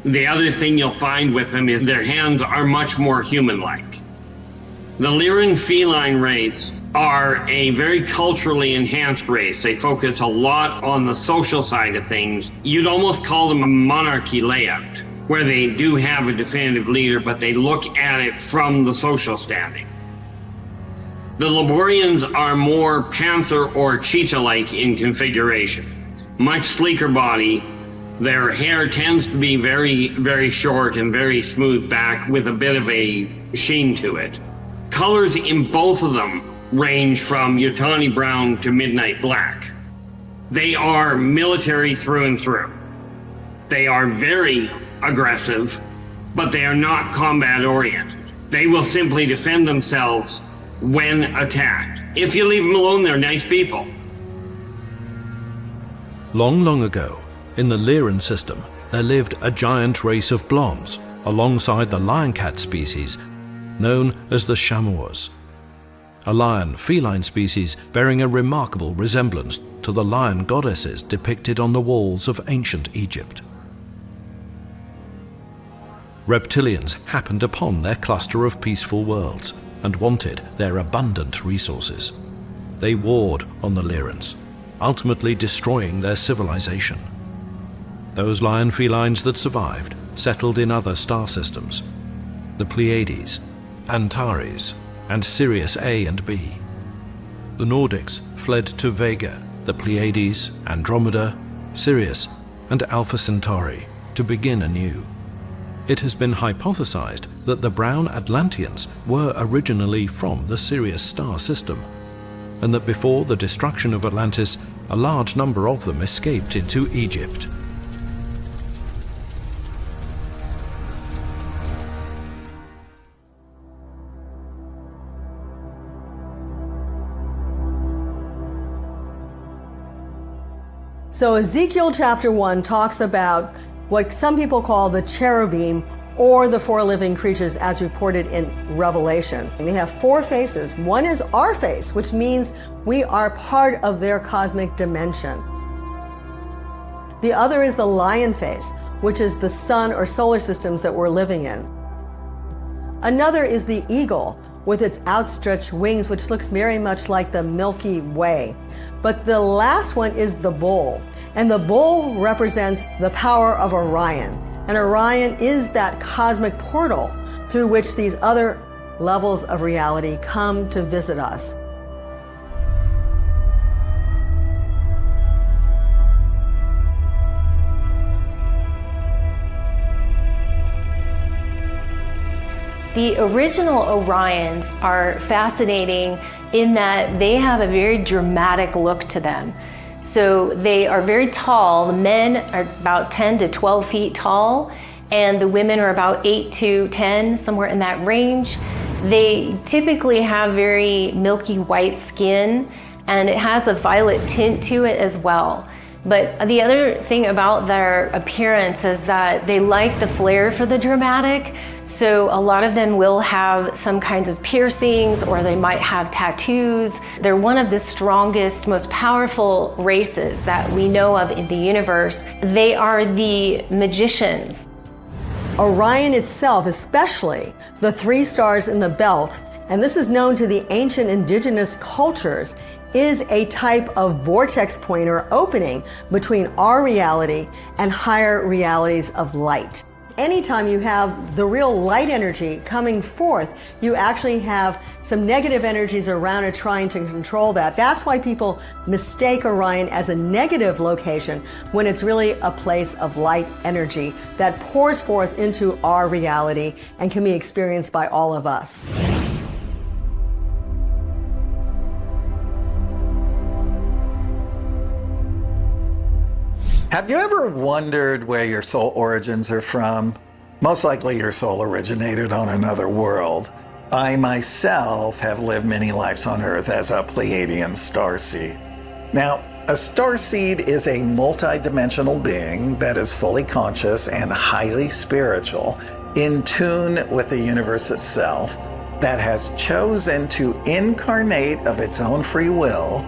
[SPEAKER 20] The other thing you'll find with them is their hands are much more human-like. The Lyran feline race are a very culturally enhanced race. They focus a lot on the social side of things. You'd almost call them a monarchy layout, where they do have a definitive leader, but they look at it from the social standing. The Laborians are more panther or cheetah-like in configuration. Much sleeker body. Their hair tends to be very, very short and very smooth back with a bit of a sheen to it. Colors in both of them range from Yutani brown to midnight black. They are military through and through. They are very aggressive, but they are not combat oriented. They will simply defend themselves when attacked. If you leave them alone, they're nice people.
[SPEAKER 17] Long, long ago, in the Lyran system, there lived a giant race of blondes alongside the lion cat species known as the chamois, a lion feline species bearing a remarkable resemblance to the lion goddesses depicted on the walls of ancient Egypt. Reptilians happened upon their cluster of peaceful worlds and wanted their abundant resources. They warred on the Lyrans, ultimately destroying their civilization. Those lion felines that survived settled in other star systems: the Pleiades, Antares, and Sirius A and B. The Nordics fled to Vega, the Pleiades, Andromeda, Sirius, and Alpha Centauri to begin anew. It has been hypothesized that the brown Atlanteans were originally from the Sirius star system, and that before the destruction of Atlantis, a large number of them escaped into Egypt.
[SPEAKER 2] So Ezekiel chapter 1 talks about what some people call the cherubim or the four living creatures as reported in Revelation. And they have four faces. One is our face, which means we are part of their cosmic dimension. The other is the lion face, which is the sun or solar systems that we're living in. Another is the eagle with its outstretched wings, which looks very much like the Milky Way. But the last one is the bull. And the bull represents the power of Orion. And Orion is that cosmic portal through which these other levels of reality come to visit us.
[SPEAKER 13] The original Orions are fascinating in that they have a very dramatic look to them. So they are very tall. The men are about 10 to 12 feet tall, and the women are about 8 to 10, somewhere in that range. They typically have very milky white skin, and it has a violet tint to it as well. But the other thing about their appearance is that they like the flair for the dramatic. So a lot of them will have some kinds of piercings, or they might have tattoos. They're one of the strongest, most powerful races that we know of in the universe. They are the magicians.
[SPEAKER 2] Orion itself, especially the three stars in the belt, and this is known to the ancient indigenous cultures, is a type of vortex point or opening between our reality and higher realities of light. Anytime you have the real light energy coming forth, you actually have some negative energies around it trying to control that. That's why people mistake Orion as a negative location when it's really a place of light energy that pours forth into our reality and can be experienced by all of us.
[SPEAKER 10] Have you ever wondered where your soul origins are from? Most likely your soul originated on another world. I myself have lived many lives on Earth as a Pleiadian starseed. Now, a starseed is a multi-dimensional being that is fully conscious and highly spiritual, in tune with the universe itself, that has chosen to incarnate of its own free will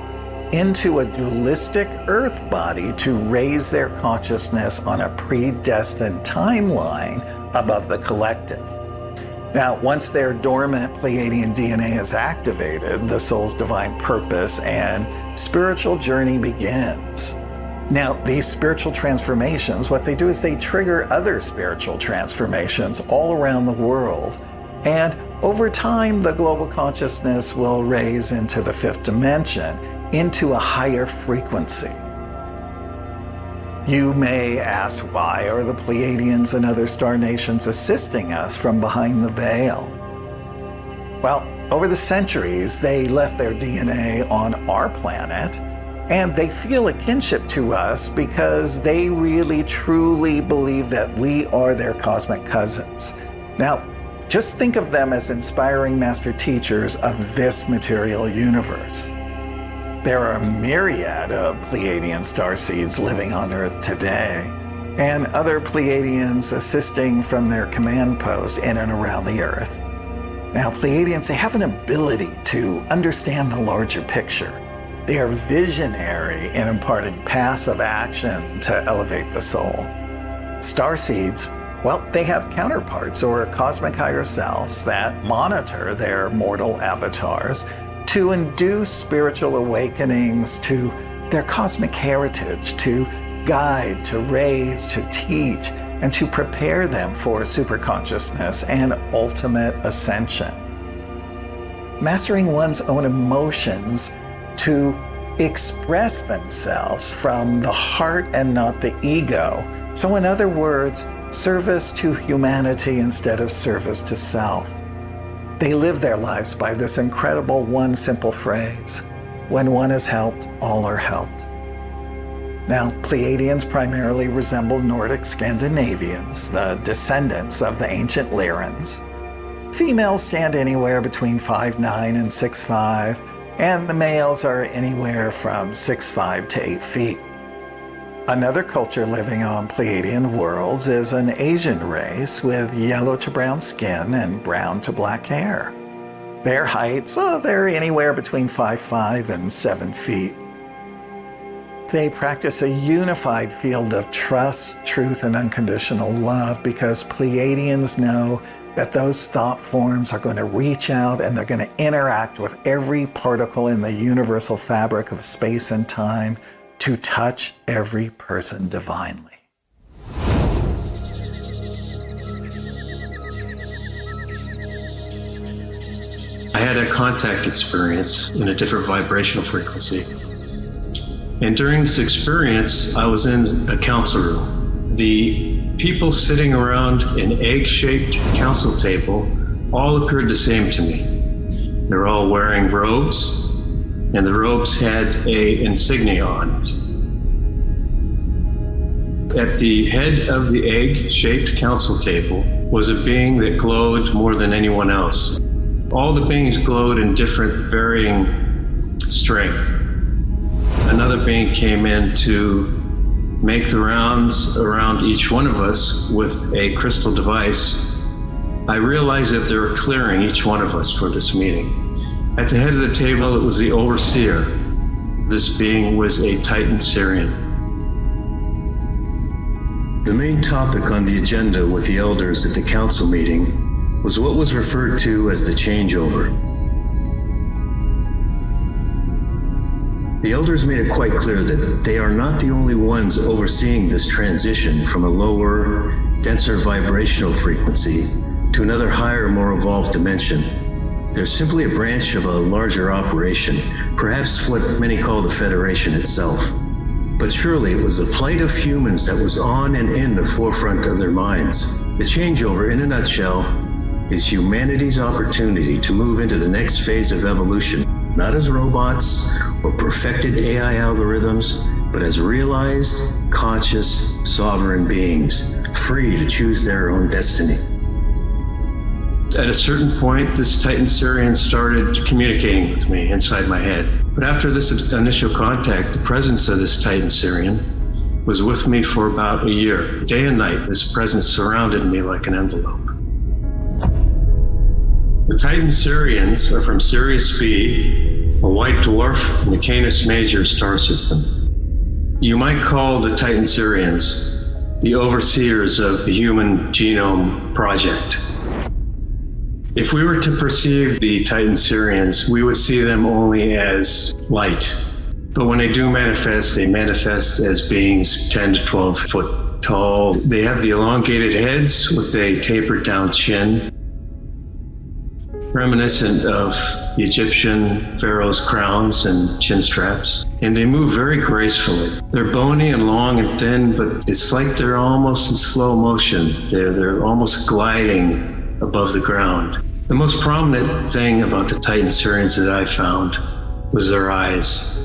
[SPEAKER 10] into a dualistic earth body to raise their consciousness on a predestined timeline above the collective. Now, once their dormant Pleiadian DNA is activated, the soul's divine purpose and spiritual journey begins. Now, these spiritual transformations, what they do is they trigger other spiritual transformations all around the world. And over time, the global consciousness will raise into the fifth dimension, into a higher frequency. You may ask, why are the Pleiadians and other star nations assisting us from behind the veil? Well, over the centuries, they left their DNA on our planet, and they feel a kinship to us because they really truly believe that we are their cosmic cousins. Now, just think of them as inspiring master teachers of this material universe. There are a myriad of Pleiadian starseeds living on Earth today, and other Pleiadians assisting from their command posts in and around the Earth. Now, Pleiadians, they have an ability to understand the larger picture. They are visionary in imparting passive action to elevate the soul. Starseeds, well, they have counterparts or cosmic higher selves that monitor their mortal avatars to induce spiritual awakenings to their cosmic heritage, to guide, to raise, to teach, and to prepare them for superconsciousness and ultimate ascension. Mastering one's own emotions to express themselves from the heart and not the ego. So in other words, service to humanity instead of service to self. They live their lives by this incredible one simple phrase: when one is helped, all are helped. Now, Pleiadians primarily resemble Nordic Scandinavians, the descendants of the ancient Lyrans. Females stand anywhere between 5'9" and 6'5", and the males are anywhere from 6'5" to 8 feet. Another culture living on Pleiadian worlds is an Asian race with yellow to brown skin and brown to black hair. Their heights, they're anywhere between 5'5" and 7 feet. They practice a unified field of trust, truth, and unconditional love because Pleiadians know that those thought forms are going to reach out and they're going to interact with every particle in the universal fabric of space and time to touch every person divinely.
[SPEAKER 3] I had a contact experience in a different vibrational frequency. And during this experience, I was in a council room. The people sitting around an egg-shaped council table all appeared the same to me. They're all wearing robes, and the robes had an insignia on it. At the head of the egg-shaped council table was a being that glowed more than anyone else. All the beings glowed in different varying strength. Another being came in to make the rounds around each one of us with a crystal device. I realized that they were clearing each one of us for this meeting. At the head of the table, it was the overseer. This being was a Titan Sirian.
[SPEAKER 5] The main topic on the agenda with the elders at the council meeting was what was referred to as the changeover. The elders made it quite clear that they are not the only ones overseeing this transition from a lower, denser vibrational frequency to another higher, more evolved dimension. They're simply a branch of a larger operation, perhaps what many call the Federation itself. But surely it was the plight of humans that was on and in the forefront of their minds. The changeover, in a nutshell, is humanity's opportunity to move into the next phase of evolution, not as robots or perfected AI algorithms, but as realized, conscious, sovereign beings, free to choose their own destiny.
[SPEAKER 3] At a certain point, this Titan Sirian started communicating with me inside my head. But after this initial contact, the presence of this Titan Sirian was with me for about a year. Day and night, this presence surrounded me like an envelope. The Titan Sirians are from Sirius B, a white dwarf in the Canis Major star system. You might call the Titan Sirians the overseers of the Human Genome Project. If we were to perceive the Titan Sirians, we would see them only as light. But when they do manifest, they manifest as beings 10 to 12 foot tall. They have the elongated heads with a tapered down chin, reminiscent of the Egyptian pharaohs' crowns and chin straps. And they move very gracefully. They're bony and long and thin, but it's like they're almost in slow motion. They're almost gliding above the ground. The most prominent thing about the Titan Sirians that I found was their eyes.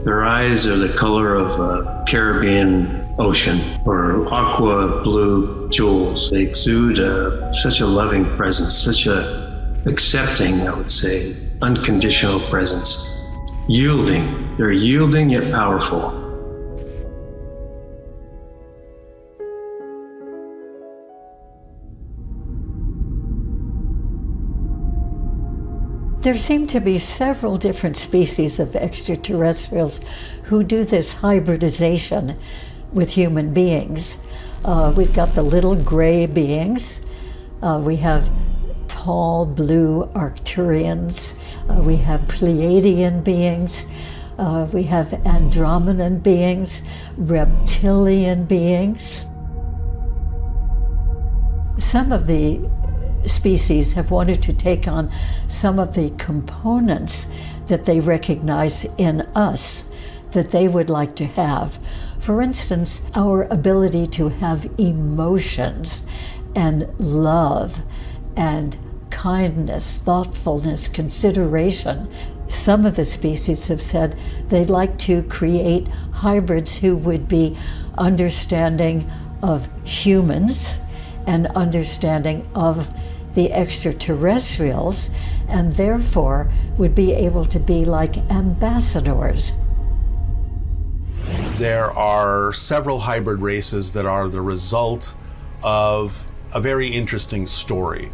[SPEAKER 3] Their eyes are the color of a Caribbean ocean or aqua blue jewels. They exude such a loving presence, such a accepting, I would say, unconditional presence. Yielding. They're yielding yet powerful.
[SPEAKER 7] There seem to be several different species of extraterrestrials who do this hybridization with human beings. We've got the little gray beings. We have tall blue Arcturians. We have Pleiadian beings. We have Andromedan beings, reptilian beings. some of the species have wanted to take on some of the components that they recognize in us that they would like to have. For instance, our ability to have emotions and love and kindness, thoughtfulness, consideration. Some of the species have said they'd like to create hybrids who would be understanding of humans and understanding of the extraterrestrials, and therefore would be able to be like ambassadors.
[SPEAKER 6] There are several hybrid races that are the result of a very interesting story.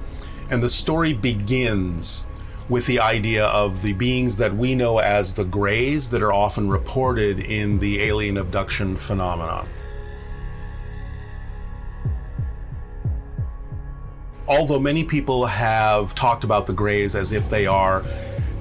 [SPEAKER 6] And the story begins with the idea of the beings that we know as the Greys that are often reported in the alien abduction phenomenon. Although many people have talked about the Greys as if they are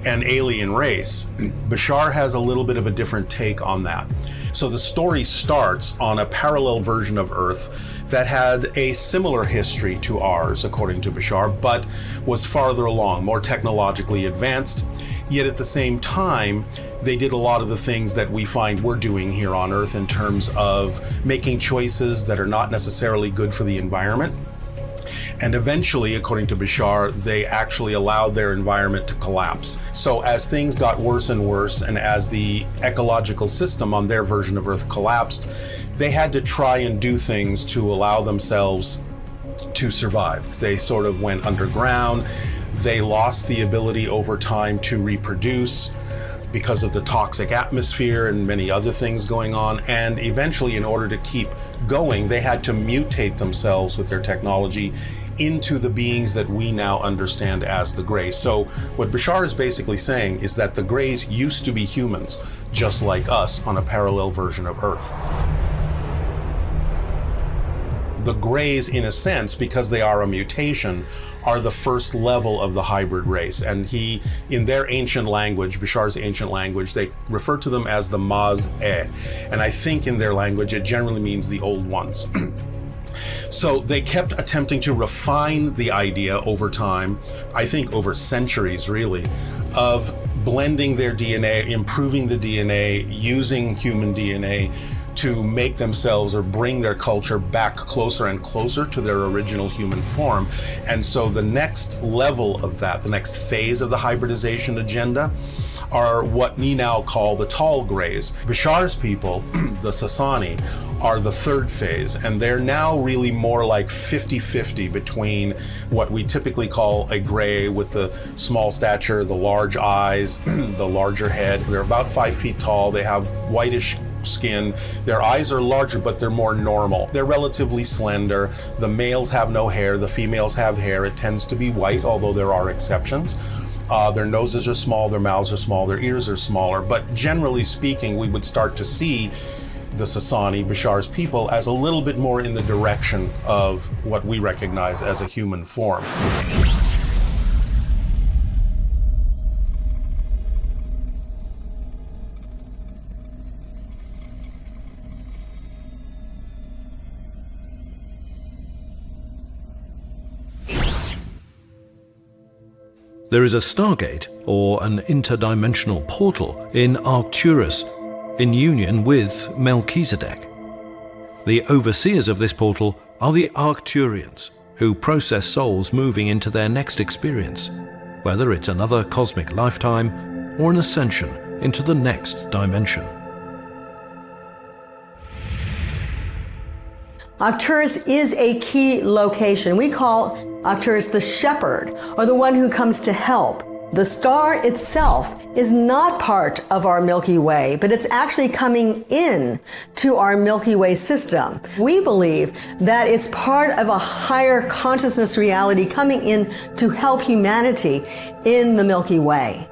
[SPEAKER 6] an alien race, Bashar has a little bit of a different take on that. So the story starts on a parallel version of Earth that had a similar history to ours, according to Bashar, but was farther along, more technologically advanced. Yet at the same time, they did a lot of the things that we find we're doing here on Earth in terms of making choices that are not necessarily good for the environment. And eventually, according to Bashar, they actually allowed their environment to collapse. So as things got worse and worse, and as the ecological system on their version of Earth collapsed, they had to try and do things to allow themselves to survive. They sort of went underground. They lost the ability over time to reproduce because of the toxic atmosphere and many other things going on. And eventually, in order to keep going, they had to mutate themselves with their technology into the beings that we now understand as the Greys. So what Bashar is basically saying is that the Greys used to be humans, just like us, on a parallel version of Earth. The Greys, in a sense, because they are a mutation, are the first level of the hybrid race. And in their ancient language, Bashar's ancient language, they refer to them as the Maz-e. And I think in their language, it generally means the old ones. So they kept attempting to refine the idea over time, I think over centuries really, of blending their DNA, improving the DNA, using human DNA to make themselves or bring their culture back closer and closer to their original human form. And so the next level of that, the next phase of the hybridization agenda, are what we now call the tall Greys. Bashar's people, the Sasani, are the third phase, and they're now really more like 50-50 between what we typically call a Grey with the small stature, the large eyes, the larger head. They're about 5 feet tall. They have whitish skin. Their eyes are larger, but they're more normal. They're relatively slender. The males have no hair. The females have hair. It tends to be white, although there are exceptions. Their noses are small, their mouths are small, their ears are smaller. But generally speaking, we would start to see the Sasani, Bashar's people, as a little bit more in the direction of what we recognize as a human form.
[SPEAKER 17] There is a Stargate, or an interdimensional portal, in Arcturus, in union with Melchizedek. The overseers of this portal are the Arcturians, who process souls moving into their next experience, whether it's another cosmic lifetime or an ascension into the next dimension.
[SPEAKER 2] Arcturus is a key location. We call Arcturus the shepherd, or the one who comes to help. The star itself is not part of our Milky Way, but it's actually coming in to our Milky Way system. We believe that it's part of a higher consciousness reality coming in to help humanity in the Milky Way.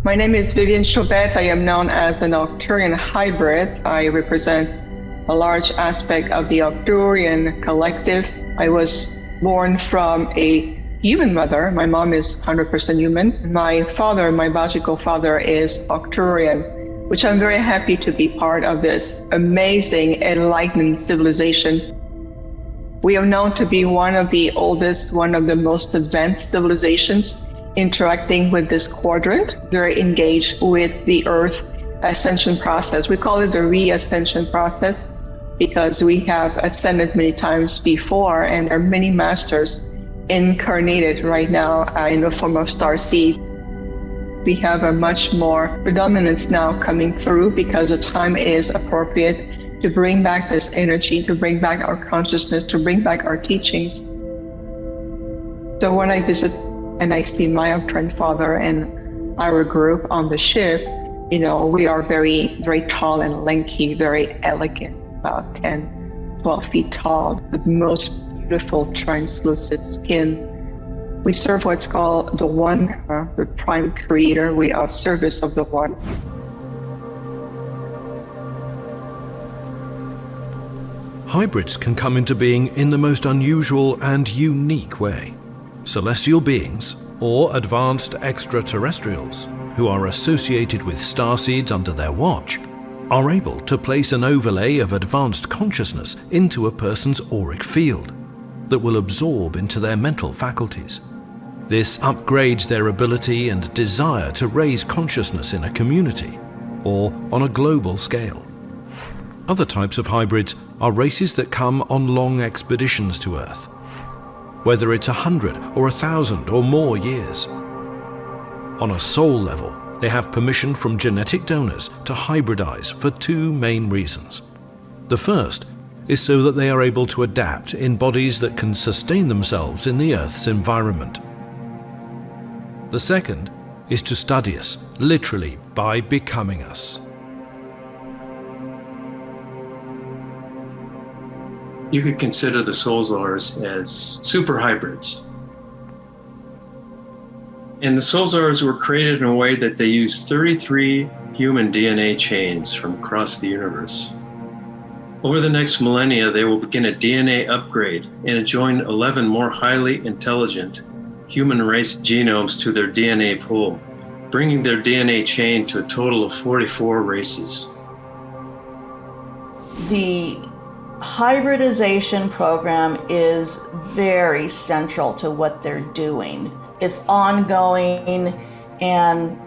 [SPEAKER 9] My name is Vivian Chauvet. I am known as an Arcturian hybrid. I represent a large aspect of the Arcturian collective. I was born from a human mother. My mom is 100% human. My father, my biological father, is Arcturian, which I'm very happy to be part of this amazing enlightened civilization. We are known to be one of the oldest, one of the most advanced civilizations interacting with this quadrant, very engaged with the Earth ascension process. We call it the re-ascension process because we have ascended many times before, and there are many masters incarnated right now in the form of starseed. We have a much more predominance now coming through because the time is appropriate to bring back this energy, to bring back our consciousness, to bring back our teachings. So when I visit and I see my Arcturian father and our group on the ship, you know, we are very, very tall and lanky, very elegant, about 10, 12 feet tall, the most beautiful translucent skin. We serve what's called the One, the Prime Creator. We are service of the One.
[SPEAKER 17] Hybrids can come into being in the most unusual and unique way. Celestial beings, or advanced extraterrestrials, who are associated with starseeds under their watch, are able to place an overlay of advanced consciousness into a person's auric field that will absorb into their mental faculties. This upgrades their ability and desire to raise consciousness in a community or on a global scale. Other types of hybrids are races that come on long expeditions to Earth, whether it's 100 or 1,000 or more years. On a soul level, they have permission from genetic donors to hybridize for two main reasons. The first is so that they are able to adapt in bodies that can sustain themselves in the Earth's environment. The second is to study us, literally by becoming us.
[SPEAKER 3] You could consider the Solzars as super hybrids. And the Solzars were created in a way that they use 33 human DNA chains from across the universe. Over the next millennia, they will begin a DNA upgrade and join 11 more highly intelligent human race genomes to their DNA pool, bringing their DNA chain to a total of 44 races.
[SPEAKER 4] The hybridization program is very central to what they're doing. It's ongoing, and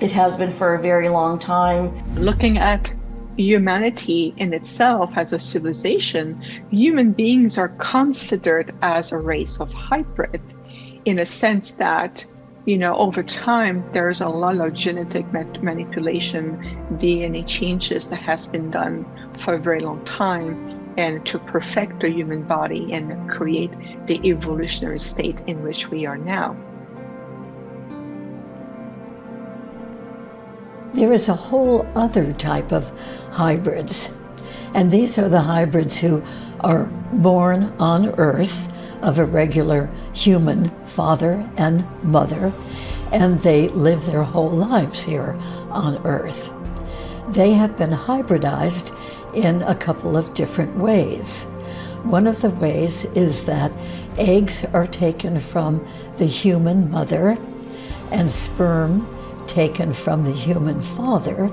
[SPEAKER 4] it has been for a very long time.
[SPEAKER 9] Looking at humanity in itself as a civilization, human beings are considered as a race of hybrid in a sense that, you know, over time, there's a lot of genetic manipulation, DNA changes that has been done for a very long time, and to perfect the human body and create the evolutionary state in which we are now.
[SPEAKER 7] There is a whole other type of hybrids, and these are the hybrids who are born on Earth of a regular human father and mother, and they live their whole lives here on Earth. They have been hybridized in a couple of different ways. One of the ways is that eggs are taken from the human mother and sperm taken from the human father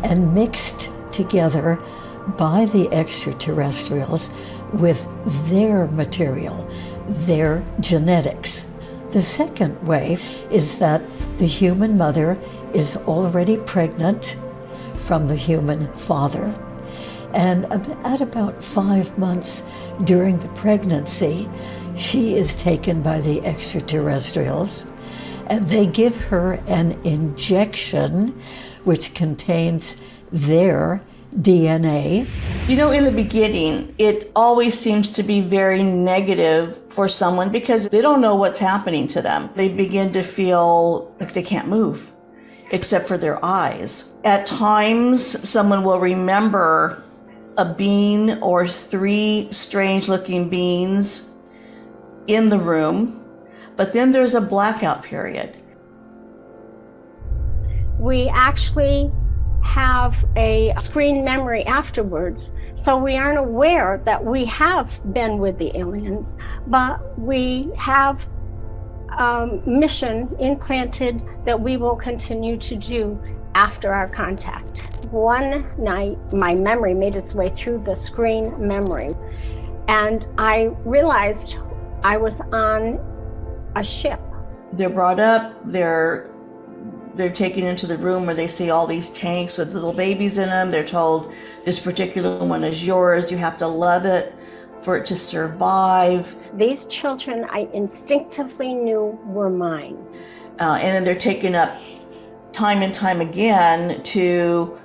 [SPEAKER 7] and mixed together by the extraterrestrials with their material, their genetics. The second way is that the human mother is already pregnant from the human father, and at about 5 months during the pregnancy, she is taken by the extraterrestrials, and they give her an injection which contains their DNA.
[SPEAKER 4] You know, in the beginning, it always seems to be very negative for someone because they don't know what's happening to them. They begin to feel like they can't move except for their eyes. At times, someone will remember a being or 3 strange-looking beings in the room, but then there's a blackout period.
[SPEAKER 8] We actually have a screen memory afterwards, so we aren't aware that we have been with the aliens, but we have a mission implanted that we will continue to do after our contact. One night, my memory made its way through the screen memory, And I realized I was on a ship.
[SPEAKER 4] They're brought up, they're taken into the room where they see all these tanks with little babies in them. They're told, this particular one is yours, you have to love it for it to survive.
[SPEAKER 8] These children I instinctively knew were mine.
[SPEAKER 4] And then they're taken up time and time again to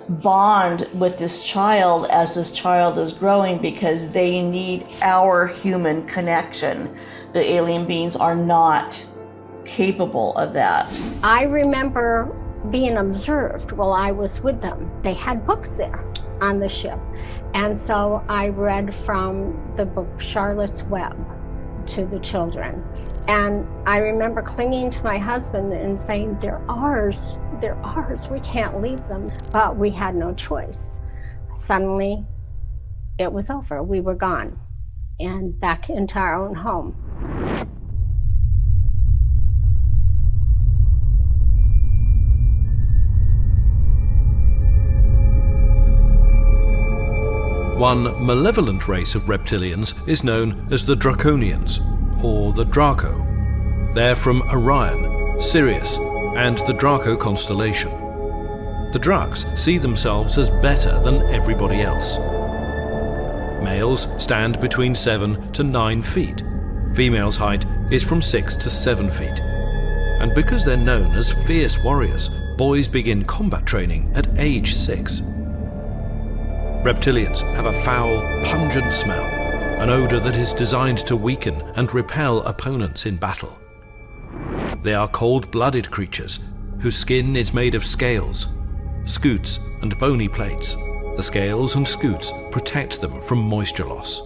[SPEAKER 4] bond with this child as this child is growing, because they need our human connection. The alien beings are not capable of that.
[SPEAKER 8] I remember being observed while I was with them. They had books there on the ship. And so I read from the book Charlotte's Web to the children. And I remember clinging to my husband and saying, they're ours, we can't leave them. But we had no choice. Suddenly, it was over. We were gone and back into our own home.
[SPEAKER 17] One malevolent race of reptilians is known as the Draconians, or the Draco. They're from Orion, Sirius, and the Draco constellation. The Dracs see themselves as better than everybody else. Males stand between 7 to 9 feet. Females' height is from 6 to 7 feet. And because they're known as fierce warriors, boys begin combat training at age 6. Reptilians have a foul, pungent smell, an odor that is designed to weaken and repel opponents in battle. They are cold-blooded creatures whose skin is made of scales, scutes, and bony plates. The scales and scutes protect them from moisture loss.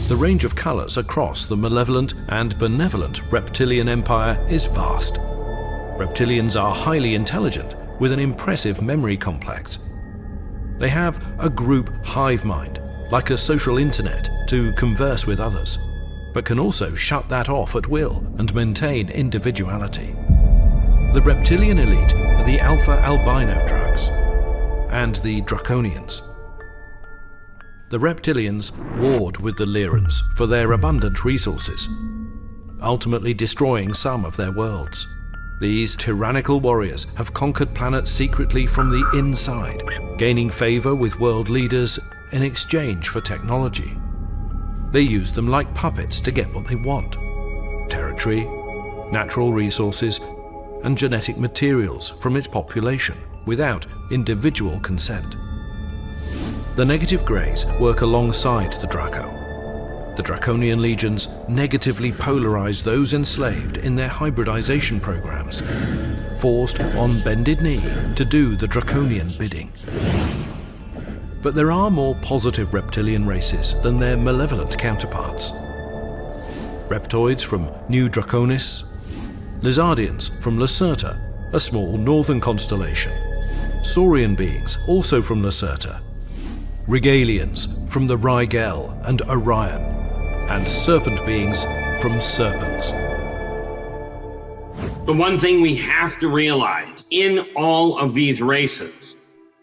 [SPEAKER 17] The range of colors across the malevolent and benevolent reptilian empire is vast. Reptilians are highly intelligent with an impressive memory complex. They have a group hive mind, like a social internet, to converse with others, but can also shut that off at will and maintain individuality. The reptilian elite are the alpha albino Dracs and the Draconians. The reptilians warred with the Lyrans for their abundant resources, ultimately destroying some of their worlds. These tyrannical warriors have conquered planets secretly from the inside, gaining favor with world leaders in exchange for technology. They use them like puppets to get what they want: territory, natural resources, and genetic materials from its population without individual consent. The negative Greys work alongside the Draco. The Draconian legions negatively polarize those enslaved in their hybridization programs, forced on bended knee to do the Draconian bidding. But there are more positive reptilian races than their malevolent counterparts. Reptoids from New Draconis, Lizardians from Lacerta, a small northern constellation, Saurian beings also from Lacerta, Regalians from the Rigel and Orion, and serpent beings from Serpens.
[SPEAKER 20] The one thing we have to realize, in all of these races,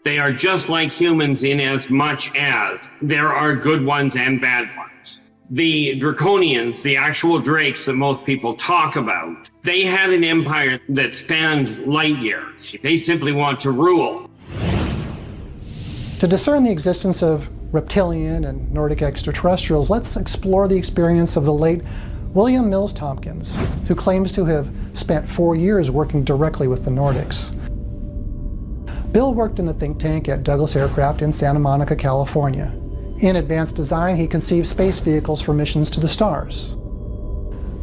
[SPEAKER 20] they are just like humans in as much as there are good ones and bad ones. The Draconians, the actual Drakes that most people talk about, they had an empire that spanned light years. They simply want to rule.
[SPEAKER 16] To discern the existence of reptilian and Nordic extraterrestrials, let's explore the experience of the late William Mills Tompkins, who claims to have spent 4 years working directly with the Nordics. Bill worked in the think tank at Douglas Aircraft in Santa Monica, California. In advanced design, he conceived space vehicles for missions to the stars.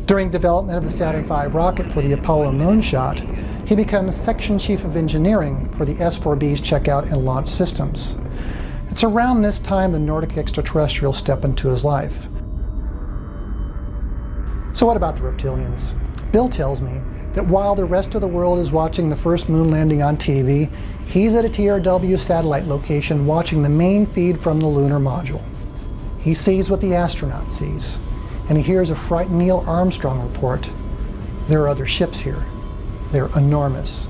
[SPEAKER 16] During development of the Saturn V rocket for the Apollo moonshot, he becomes Section Chief of Engineering for the S-4B's checkout and launch systems. It's around this time the Nordic extraterrestrials step into his life. So what about the reptilians? Bill tells me that while the rest of the world is watching the first moon landing on TV, he's at a TRW satellite location watching the main feed from the lunar module. He sees what the astronaut sees, and he hears a frightened Neil Armstrong report. There are other ships here. They're enormous.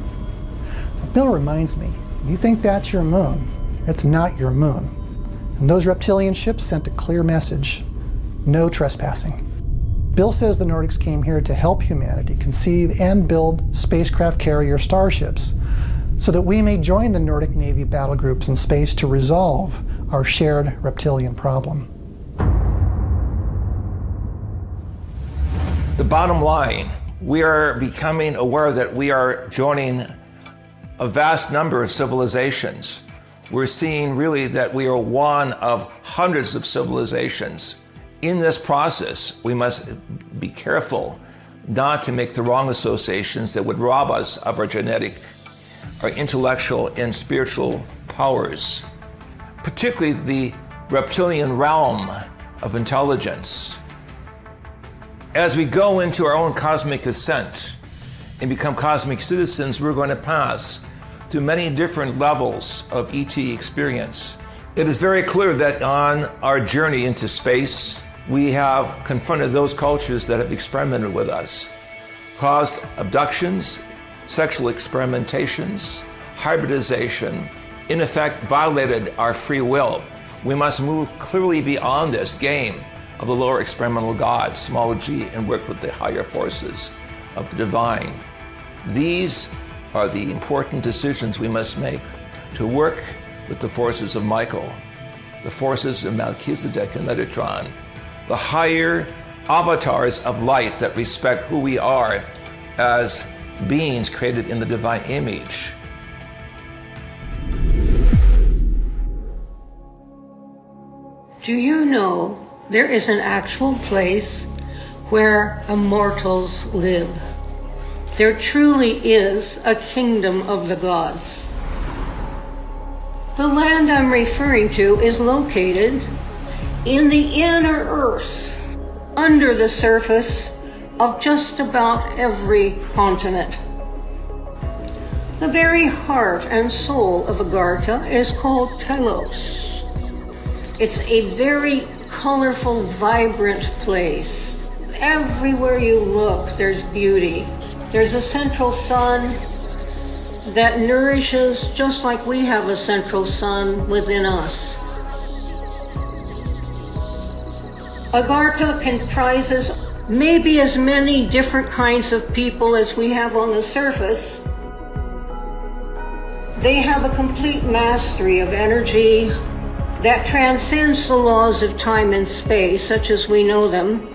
[SPEAKER 16] Bill reminds me, you think that's your moon? It's not your moon. And those reptilian ships sent a clear message: no trespassing. Bill says the Nordics came here to help humanity conceive and build spacecraft carrier starships so that we may join the Nordic Navy battle groups in space to resolve our shared reptilian problem.
[SPEAKER 15] The bottom line, we are becoming aware that we are joining a vast number of civilizations. We're seeing really that we are one of hundreds of civilizations. In this process, we must be careful not to make the wrong associations that would rob us of our genetic, our intellectual, and spiritual powers, particularly the reptilian realm of intelligence. As we go into our own cosmic ascent and become cosmic citizens, we're going to pass through many different levels of ET experience. It is very clear that on our journey into space, we have confronted those cultures that have experimented with us, caused abductions, sexual experimentations, hybridization, in effect violated our free will. We must move clearly beyond this game of the lower experimental gods, small g, and work with the higher forces of the divine. These are the important decisions we must make to work with the forces of Michael, the forces of Melchizedek and Metatron, the higher avatars of light that respect who we are as beings created in the divine image.
[SPEAKER 18] Do you know there is an actual place where immortals live? There truly is a kingdom of the gods. The land I'm referring to is located in the inner earth, under the surface of just about every continent. The very heart and soul of Agartha is called Telos. It's a very colorful, vibrant place. Everywhere you look, there's beauty. There's a central sun that nourishes just like we have a central sun within us. Agartha comprises maybe as many different kinds of people as we have on the surface. They have a complete mastery of energy that transcends the laws of time and space, such as we know them.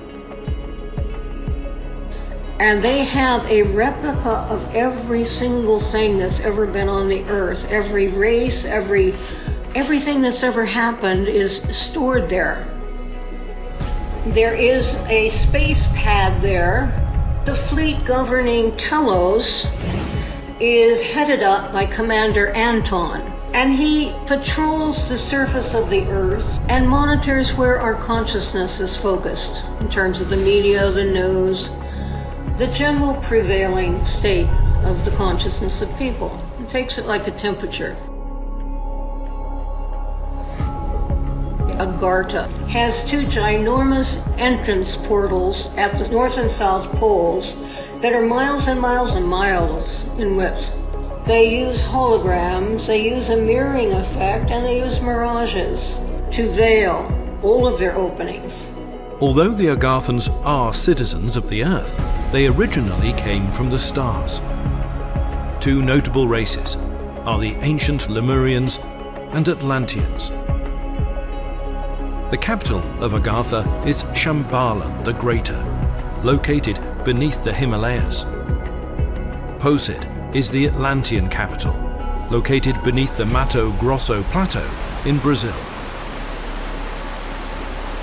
[SPEAKER 18] And they have a replica of every single thing that's ever been on the earth. Every race, everything that's ever happened is stored there. There is a space pad there. The fleet governing Telos is headed up by Commander Anton, and he patrols the surface of the earth and monitors where our consciousness is focused in terms of the media, the news, the general prevailing state of the consciousness of people. It takes it like a temperature. Agartha has two ginormous entrance portals at the north and south poles that are miles and miles and miles in width. They use holograms, they use a mirroring effect, and they use mirages to veil all of their openings.
[SPEAKER 17] Although the Agarthans are citizens of the Earth, they originally came from the stars. Two notable races are the ancient Lemurians and Atlanteans. The capital of Agartha is Shambhala the Greater, located beneath the Himalayas. Posid is the Atlantean capital, located beneath the Mato Grosso Plateau in Brazil.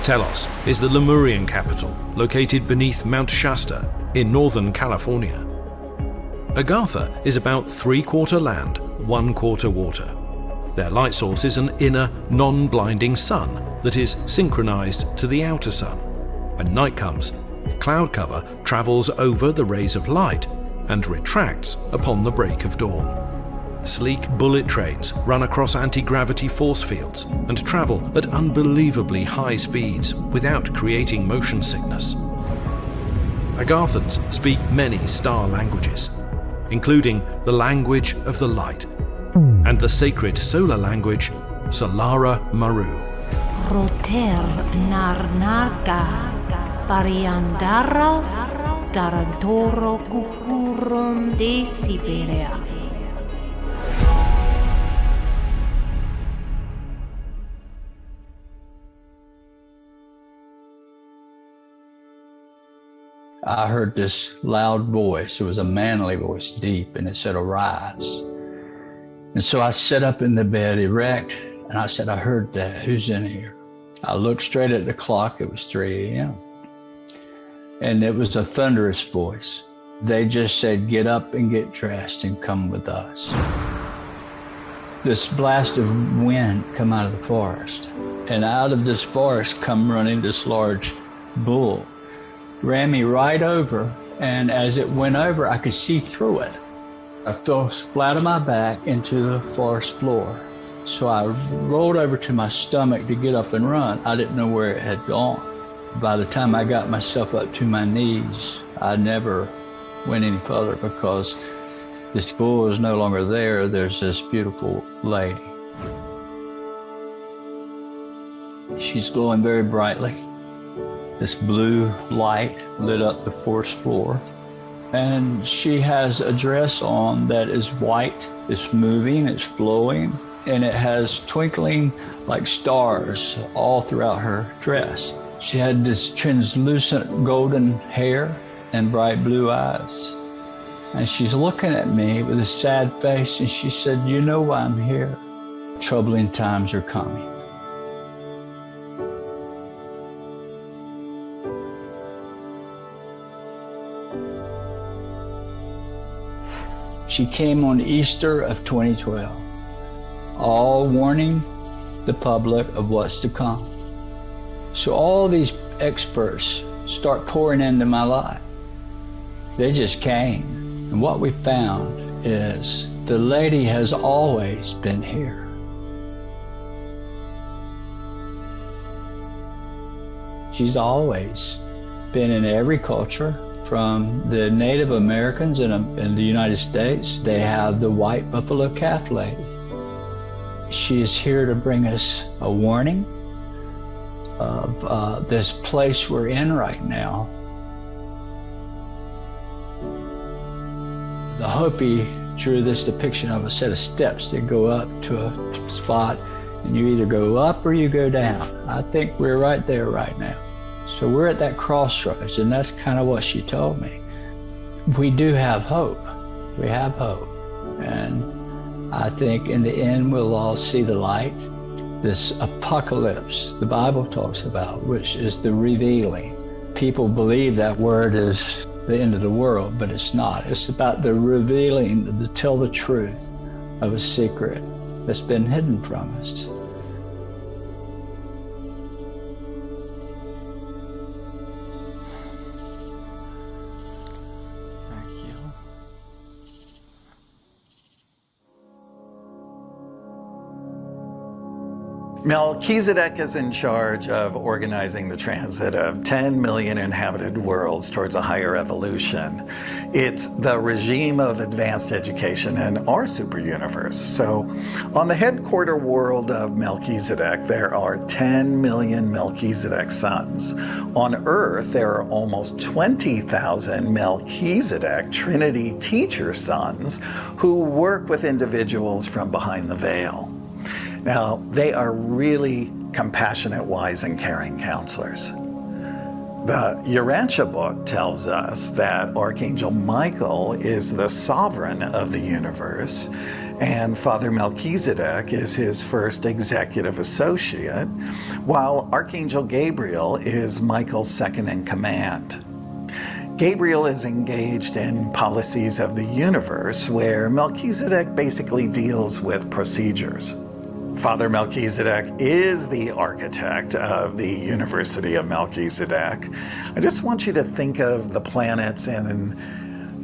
[SPEAKER 17] Telos is the Lemurian capital, located beneath Mount Shasta in northern California. Agartha is about 3/4 land, 1/4 water. Their light source is an inner, non-blinding sun that is synchronized to the outer sun. When night comes, cloud cover travels over the rays of light and retracts upon the break of dawn. Sleek bullet trains run across anti-gravity force fields and travel at unbelievably high speeds without creating motion sickness. Agarthans speak many star languages, including the language of the light and the sacred solar language, Solara Maru.
[SPEAKER 21] roter narnarga pariandaras daradoro kuhurum de Siberia.
[SPEAKER 14] I heard this loud voice. It was a manly voice, deep, and it said, "Arise." And so I sat up in the bed erect, and I said, "I heard that. Who's in here?" I looked straight at the clock. It was 3 a.m. And it was a thunderous voice. They just said, "Get up and get dressed and come with us." This blast of wind come out of the forest. And out of this forest come running this large bull. Ran me right over, and as it went over, I could see through it. I fell flat on my back into the forest floor. So I rolled over to my stomach to get up and run. I didn't know where it had gone. By the time I got myself up to my knees, I never went any further because this bull is no longer there. There's this beautiful lady. She's glowing very brightly. This blue light lit up the forest floor. And she has a dress on that is white, it's moving, it's flowing, and it has twinkling like stars all throughout her dress. She had this translucent golden hair and bright blue eyes. And she's looking at me with a sad face, and she said, "You know why I'm here. Troubling times are coming." She came on Easter of 2012, all warning the public of what's to come. So all these experts start pouring into my life. They just came. And what we found is the lady has always been here. She's always been in every culture. From the Native Americans in the United States, they have the white buffalo calf lady. She is here to bring us a warning of this place we're in right now. The Hopi drew this depiction of a set of steps that go up to a spot, and you either go up or you go down. I think we're right there right now. So we're at that crossroads, and that's kind of what she told me. We do have hope. We have hope. And I think in the end, we'll all see the light. This apocalypse the Bible talks about, which is the revealing. People believe that word is the end of the world, but it's not. It's about the revealing, to tell the truth of a secret that's been hidden from us.
[SPEAKER 10] Melchizedek is in charge of organizing the transit of 10 million inhabited worlds towards a higher evolution. It's the regime of advanced education in our super universe. So on the headquarter world of Melchizedek, there are 10 million Melchizedek sons. On Earth, there are almost 20,000 Melchizedek Trinity teacher sons who work with individuals from behind the veil. Now, they are really compassionate, wise, and caring counselors. The Urantia book tells us that Archangel Michael is the sovereign of the universe, and Father Melchizedek is his first executive associate, while Archangel Gabriel is Michael's second in command. Gabriel is engaged in policies of the universe, where Melchizedek basically deals with procedures. Father Melchizedek is the architect of the University of Melchizedek. I just want you to think of the planets and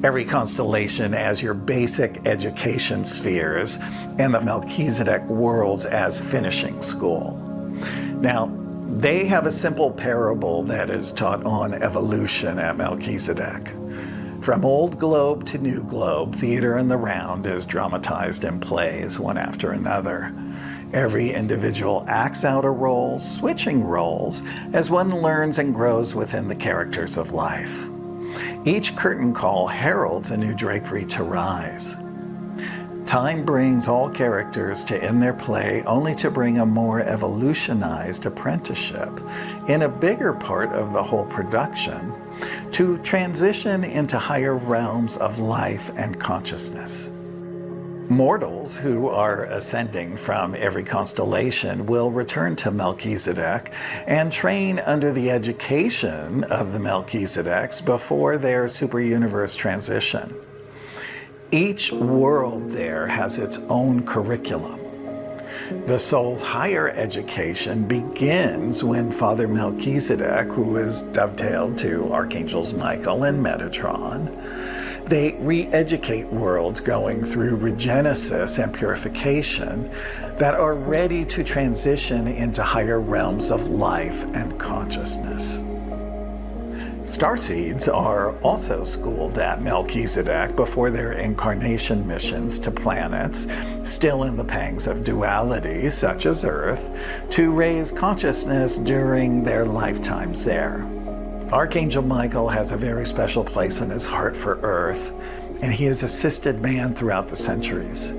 [SPEAKER 10] every constellation as your basic education spheres, and the Melchizedek worlds as finishing school. Now, they have a simple parable that is taught on evolution at Melchizedek. From old globe to new globe, theater in the round is dramatized in plays, one after another. Every individual acts out a role, switching roles, as one learns and grows within the characters of life. Each curtain call heralds a new drapery to rise. Time brings all characters to end their play only to bring a more evolutionized apprenticeship in a bigger part of the whole production to transition into higher realms of life and consciousness. Mortals who are ascending from every constellation will return to Melchizedek and train under the education of the Melchizedeks before their super-universe transition. Each world there has its own curriculum. The soul's higher education begins when Father Melchizedek, who is dovetailed to Archangels Michael and Metatron, they re-educate worlds going through regenesis and purification that are ready to transition into higher realms of life and consciousness. Starseeds are also schooled at Melchizedek before their incarnation missions to planets, still in the pangs of duality, such as Earth, to raise consciousness during their lifetimes there. Archangel Michael has a very special place in his heart for Earth, and he has assisted man throughout the centuries.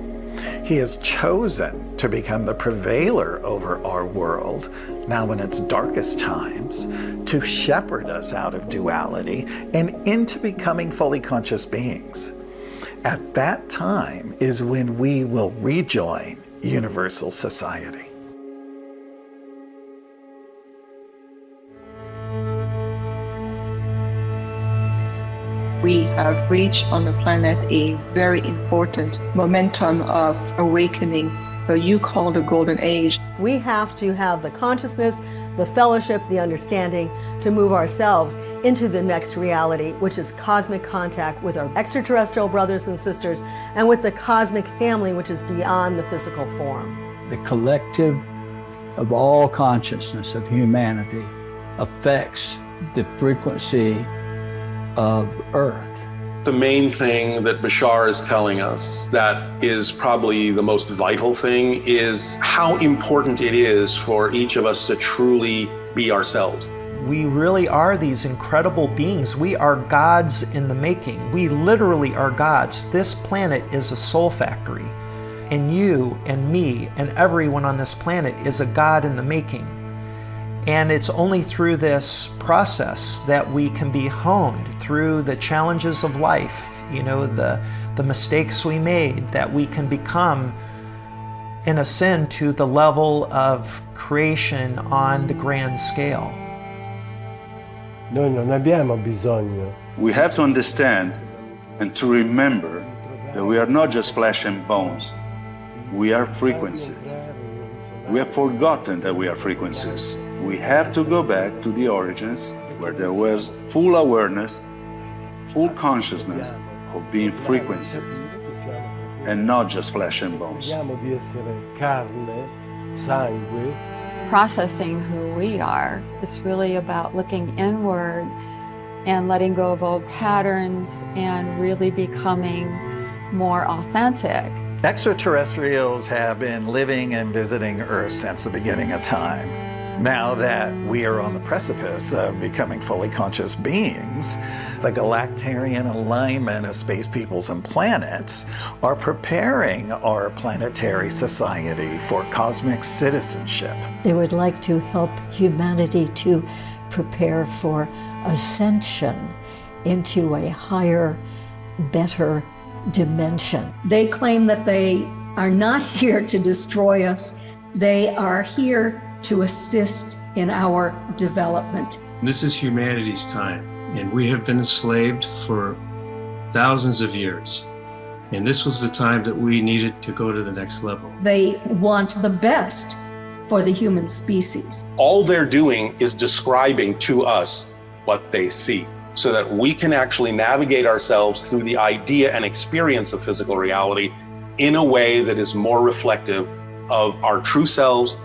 [SPEAKER 10] He has chosen to become the prevailer over our world, now in its darkest times, to shepherd us out of duality and into becoming fully conscious beings. At that time is when we will rejoin universal society.
[SPEAKER 9] We have reached on the planet a very important momentum of awakening, what you call the golden age.
[SPEAKER 2] We have to have the consciousness, the fellowship, the understanding to move ourselves into the next reality, which is cosmic contact with our extraterrestrial brothers and sisters and with the cosmic family, which is beyond the physical form.
[SPEAKER 14] The collective of all consciousness of humanity affects the frequency of Earth.
[SPEAKER 6] The main thing that Bashar is telling us that is probably the most vital thing is how important it is for each of us to truly be ourselves.
[SPEAKER 19] We really are these incredible beings. We are gods in the making. We literally are gods. This planet is a soul factory, and you and me and everyone on this planet is a god in the making. And it's only through this process that we can be honed through the challenges of life, the mistakes we made, that we can become and ascend to the level of creation on the grand scale.
[SPEAKER 22] Noi non abbiamo bisogno.
[SPEAKER 23] We have to understand and to remember that we are not just flesh and bones. We are frequencies. We have forgotten that we are frequencies. We have to go back to the origins where there was full awareness, full consciousness of being frequencies and not just flesh and bones.
[SPEAKER 24] Processing who we are. It's really about looking inward and letting go of old patterns and really becoming more authentic.
[SPEAKER 10] Extraterrestrials have been living and visiting Earth since the beginning of time. Now that we are on the precipice of becoming fully conscious beings, the Galactarian alignment of space peoples and planets are preparing our planetary society for cosmic citizenship.
[SPEAKER 7] They would like to help humanity to prepare for ascension into a higher, better dimension.
[SPEAKER 11] They claim that they are not here to destroy us. They are here to assist in our development.
[SPEAKER 3] This is humanity's time, and we have been enslaved for thousands of years. And this was the time that we needed to go to the next level.
[SPEAKER 11] They want the best for the human species.
[SPEAKER 6] All they're doing is describing to us what they see, so that we can actually navigate ourselves through the idea and experience of physical reality in a way that is more reflective of our true selves,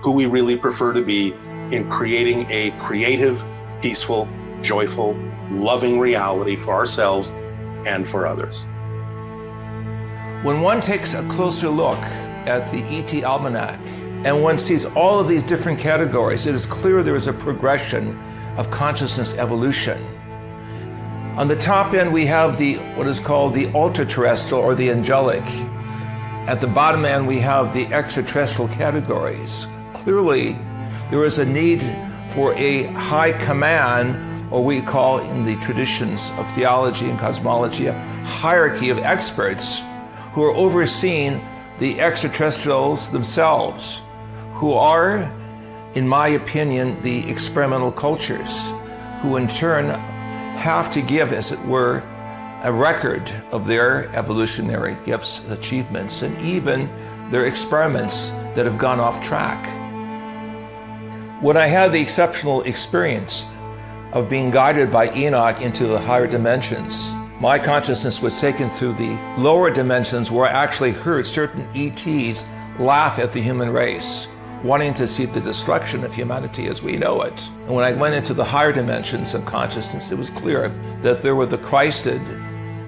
[SPEAKER 6] who we really prefer to be, in creating a creative, peaceful, joyful, loving reality for ourselves and for others.
[SPEAKER 15] When one takes a closer look at the ET Almanac, and one sees all of these different categories, it is clear there is a progression of consciousness evolution. On the top end, we have what is called the ultra-terrestrial or the angelic. At the bottom end, we have the extraterrestrial categories. Clearly, there is a need for a high command, or we call in the traditions of theology and cosmology, a hierarchy of experts who are overseeing the extraterrestrials themselves, who are, in my opinion, the experimental cultures, who in turn have to give, as it were, a record of their evolutionary gifts and achievements, and even their experiments that have gone off track. When I had the exceptional experience of being guided by Enoch into the higher dimensions, my consciousness was taken through the lower dimensions where I actually heard certain ETs laugh at the human race, wanting to see the destruction of humanity as we know it. And when I went into the higher dimensions of consciousness, it was clear that there were the Christed,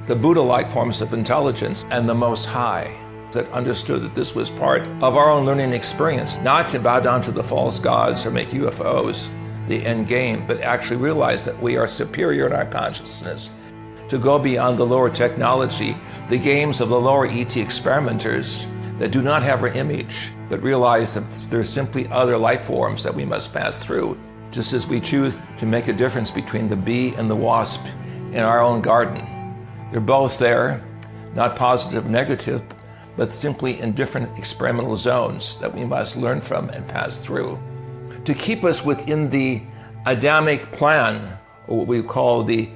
[SPEAKER 15] the Buddha-like forms of intelligence, and the Most High that understood that this was part of our own learning experience, not to bow down to the false gods or make UFOs the end game, but actually realize that we are superior in our consciousness, to go beyond the lower technology, the games of the lower ET experimenters that do not have our image, but realize that there's simply other life forms that we must pass through, just as we choose to make a difference between the bee and the wasp in our own garden. They're both there, not positive, negative, but simply in different experimental zones that we must learn from and pass through. To keep us within the Adamic plan, or what we call the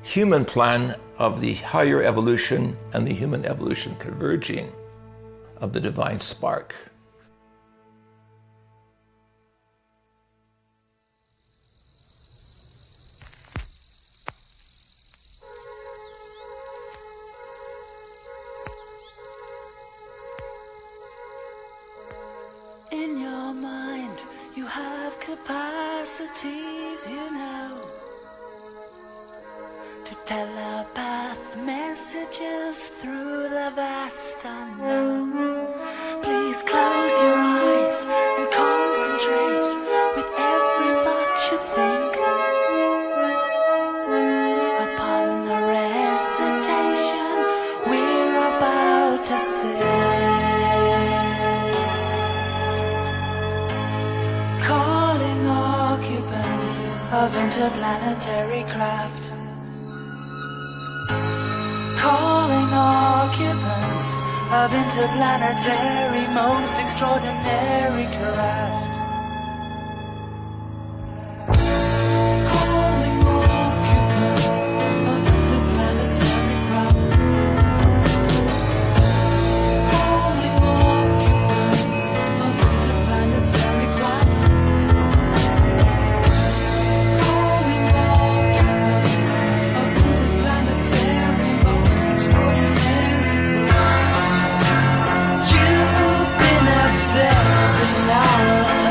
[SPEAKER 15] human plan of the higher evolution and the human evolution converging of the divine spark.
[SPEAKER 21] In your mind, you have capacities, you know, to telepath messages through the vast unknown. Please close your eyes and concentrate with every thought you think upon the recitation we're about to sing. Calling occupants of interplanetary craft. Calling occupants of interplanetary most extraordinary craft. Calling occupants of interplanetary craft. Calling occupants of interplanetary craft. Calling occupants of interplanetary most extraordinary craft. You've been observing now.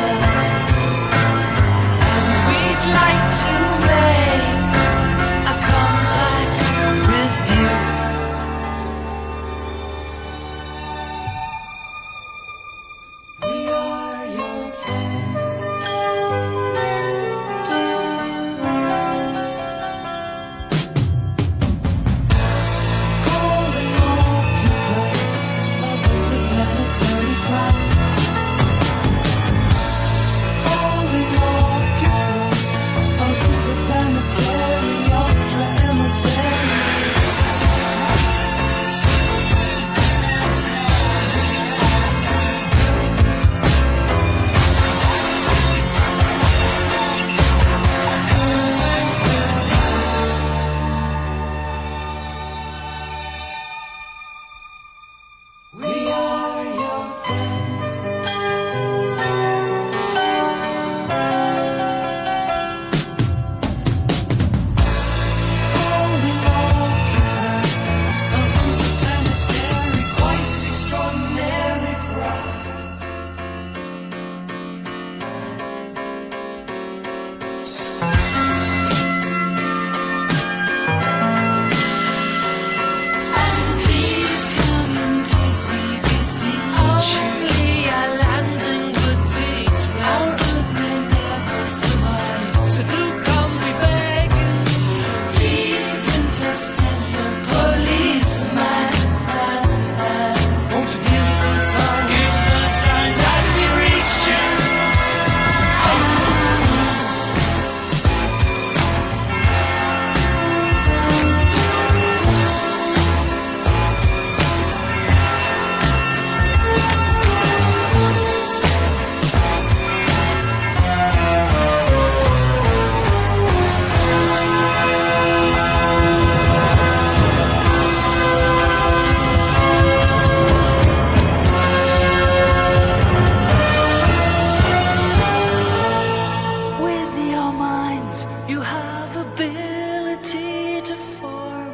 [SPEAKER 21] have ability to form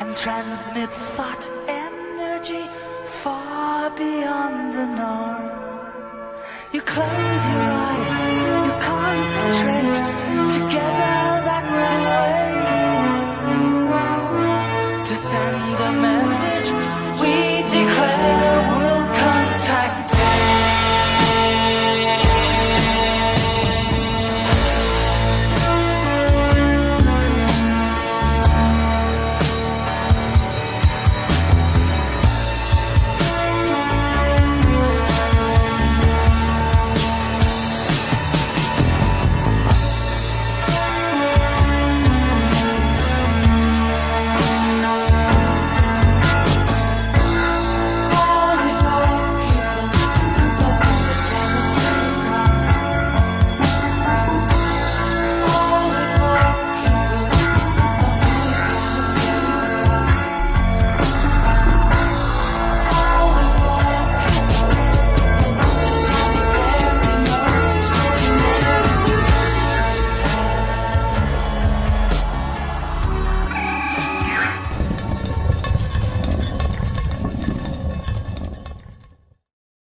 [SPEAKER 21] and transmit thought energy far beyond the norm. You close your eyes, you concentrate,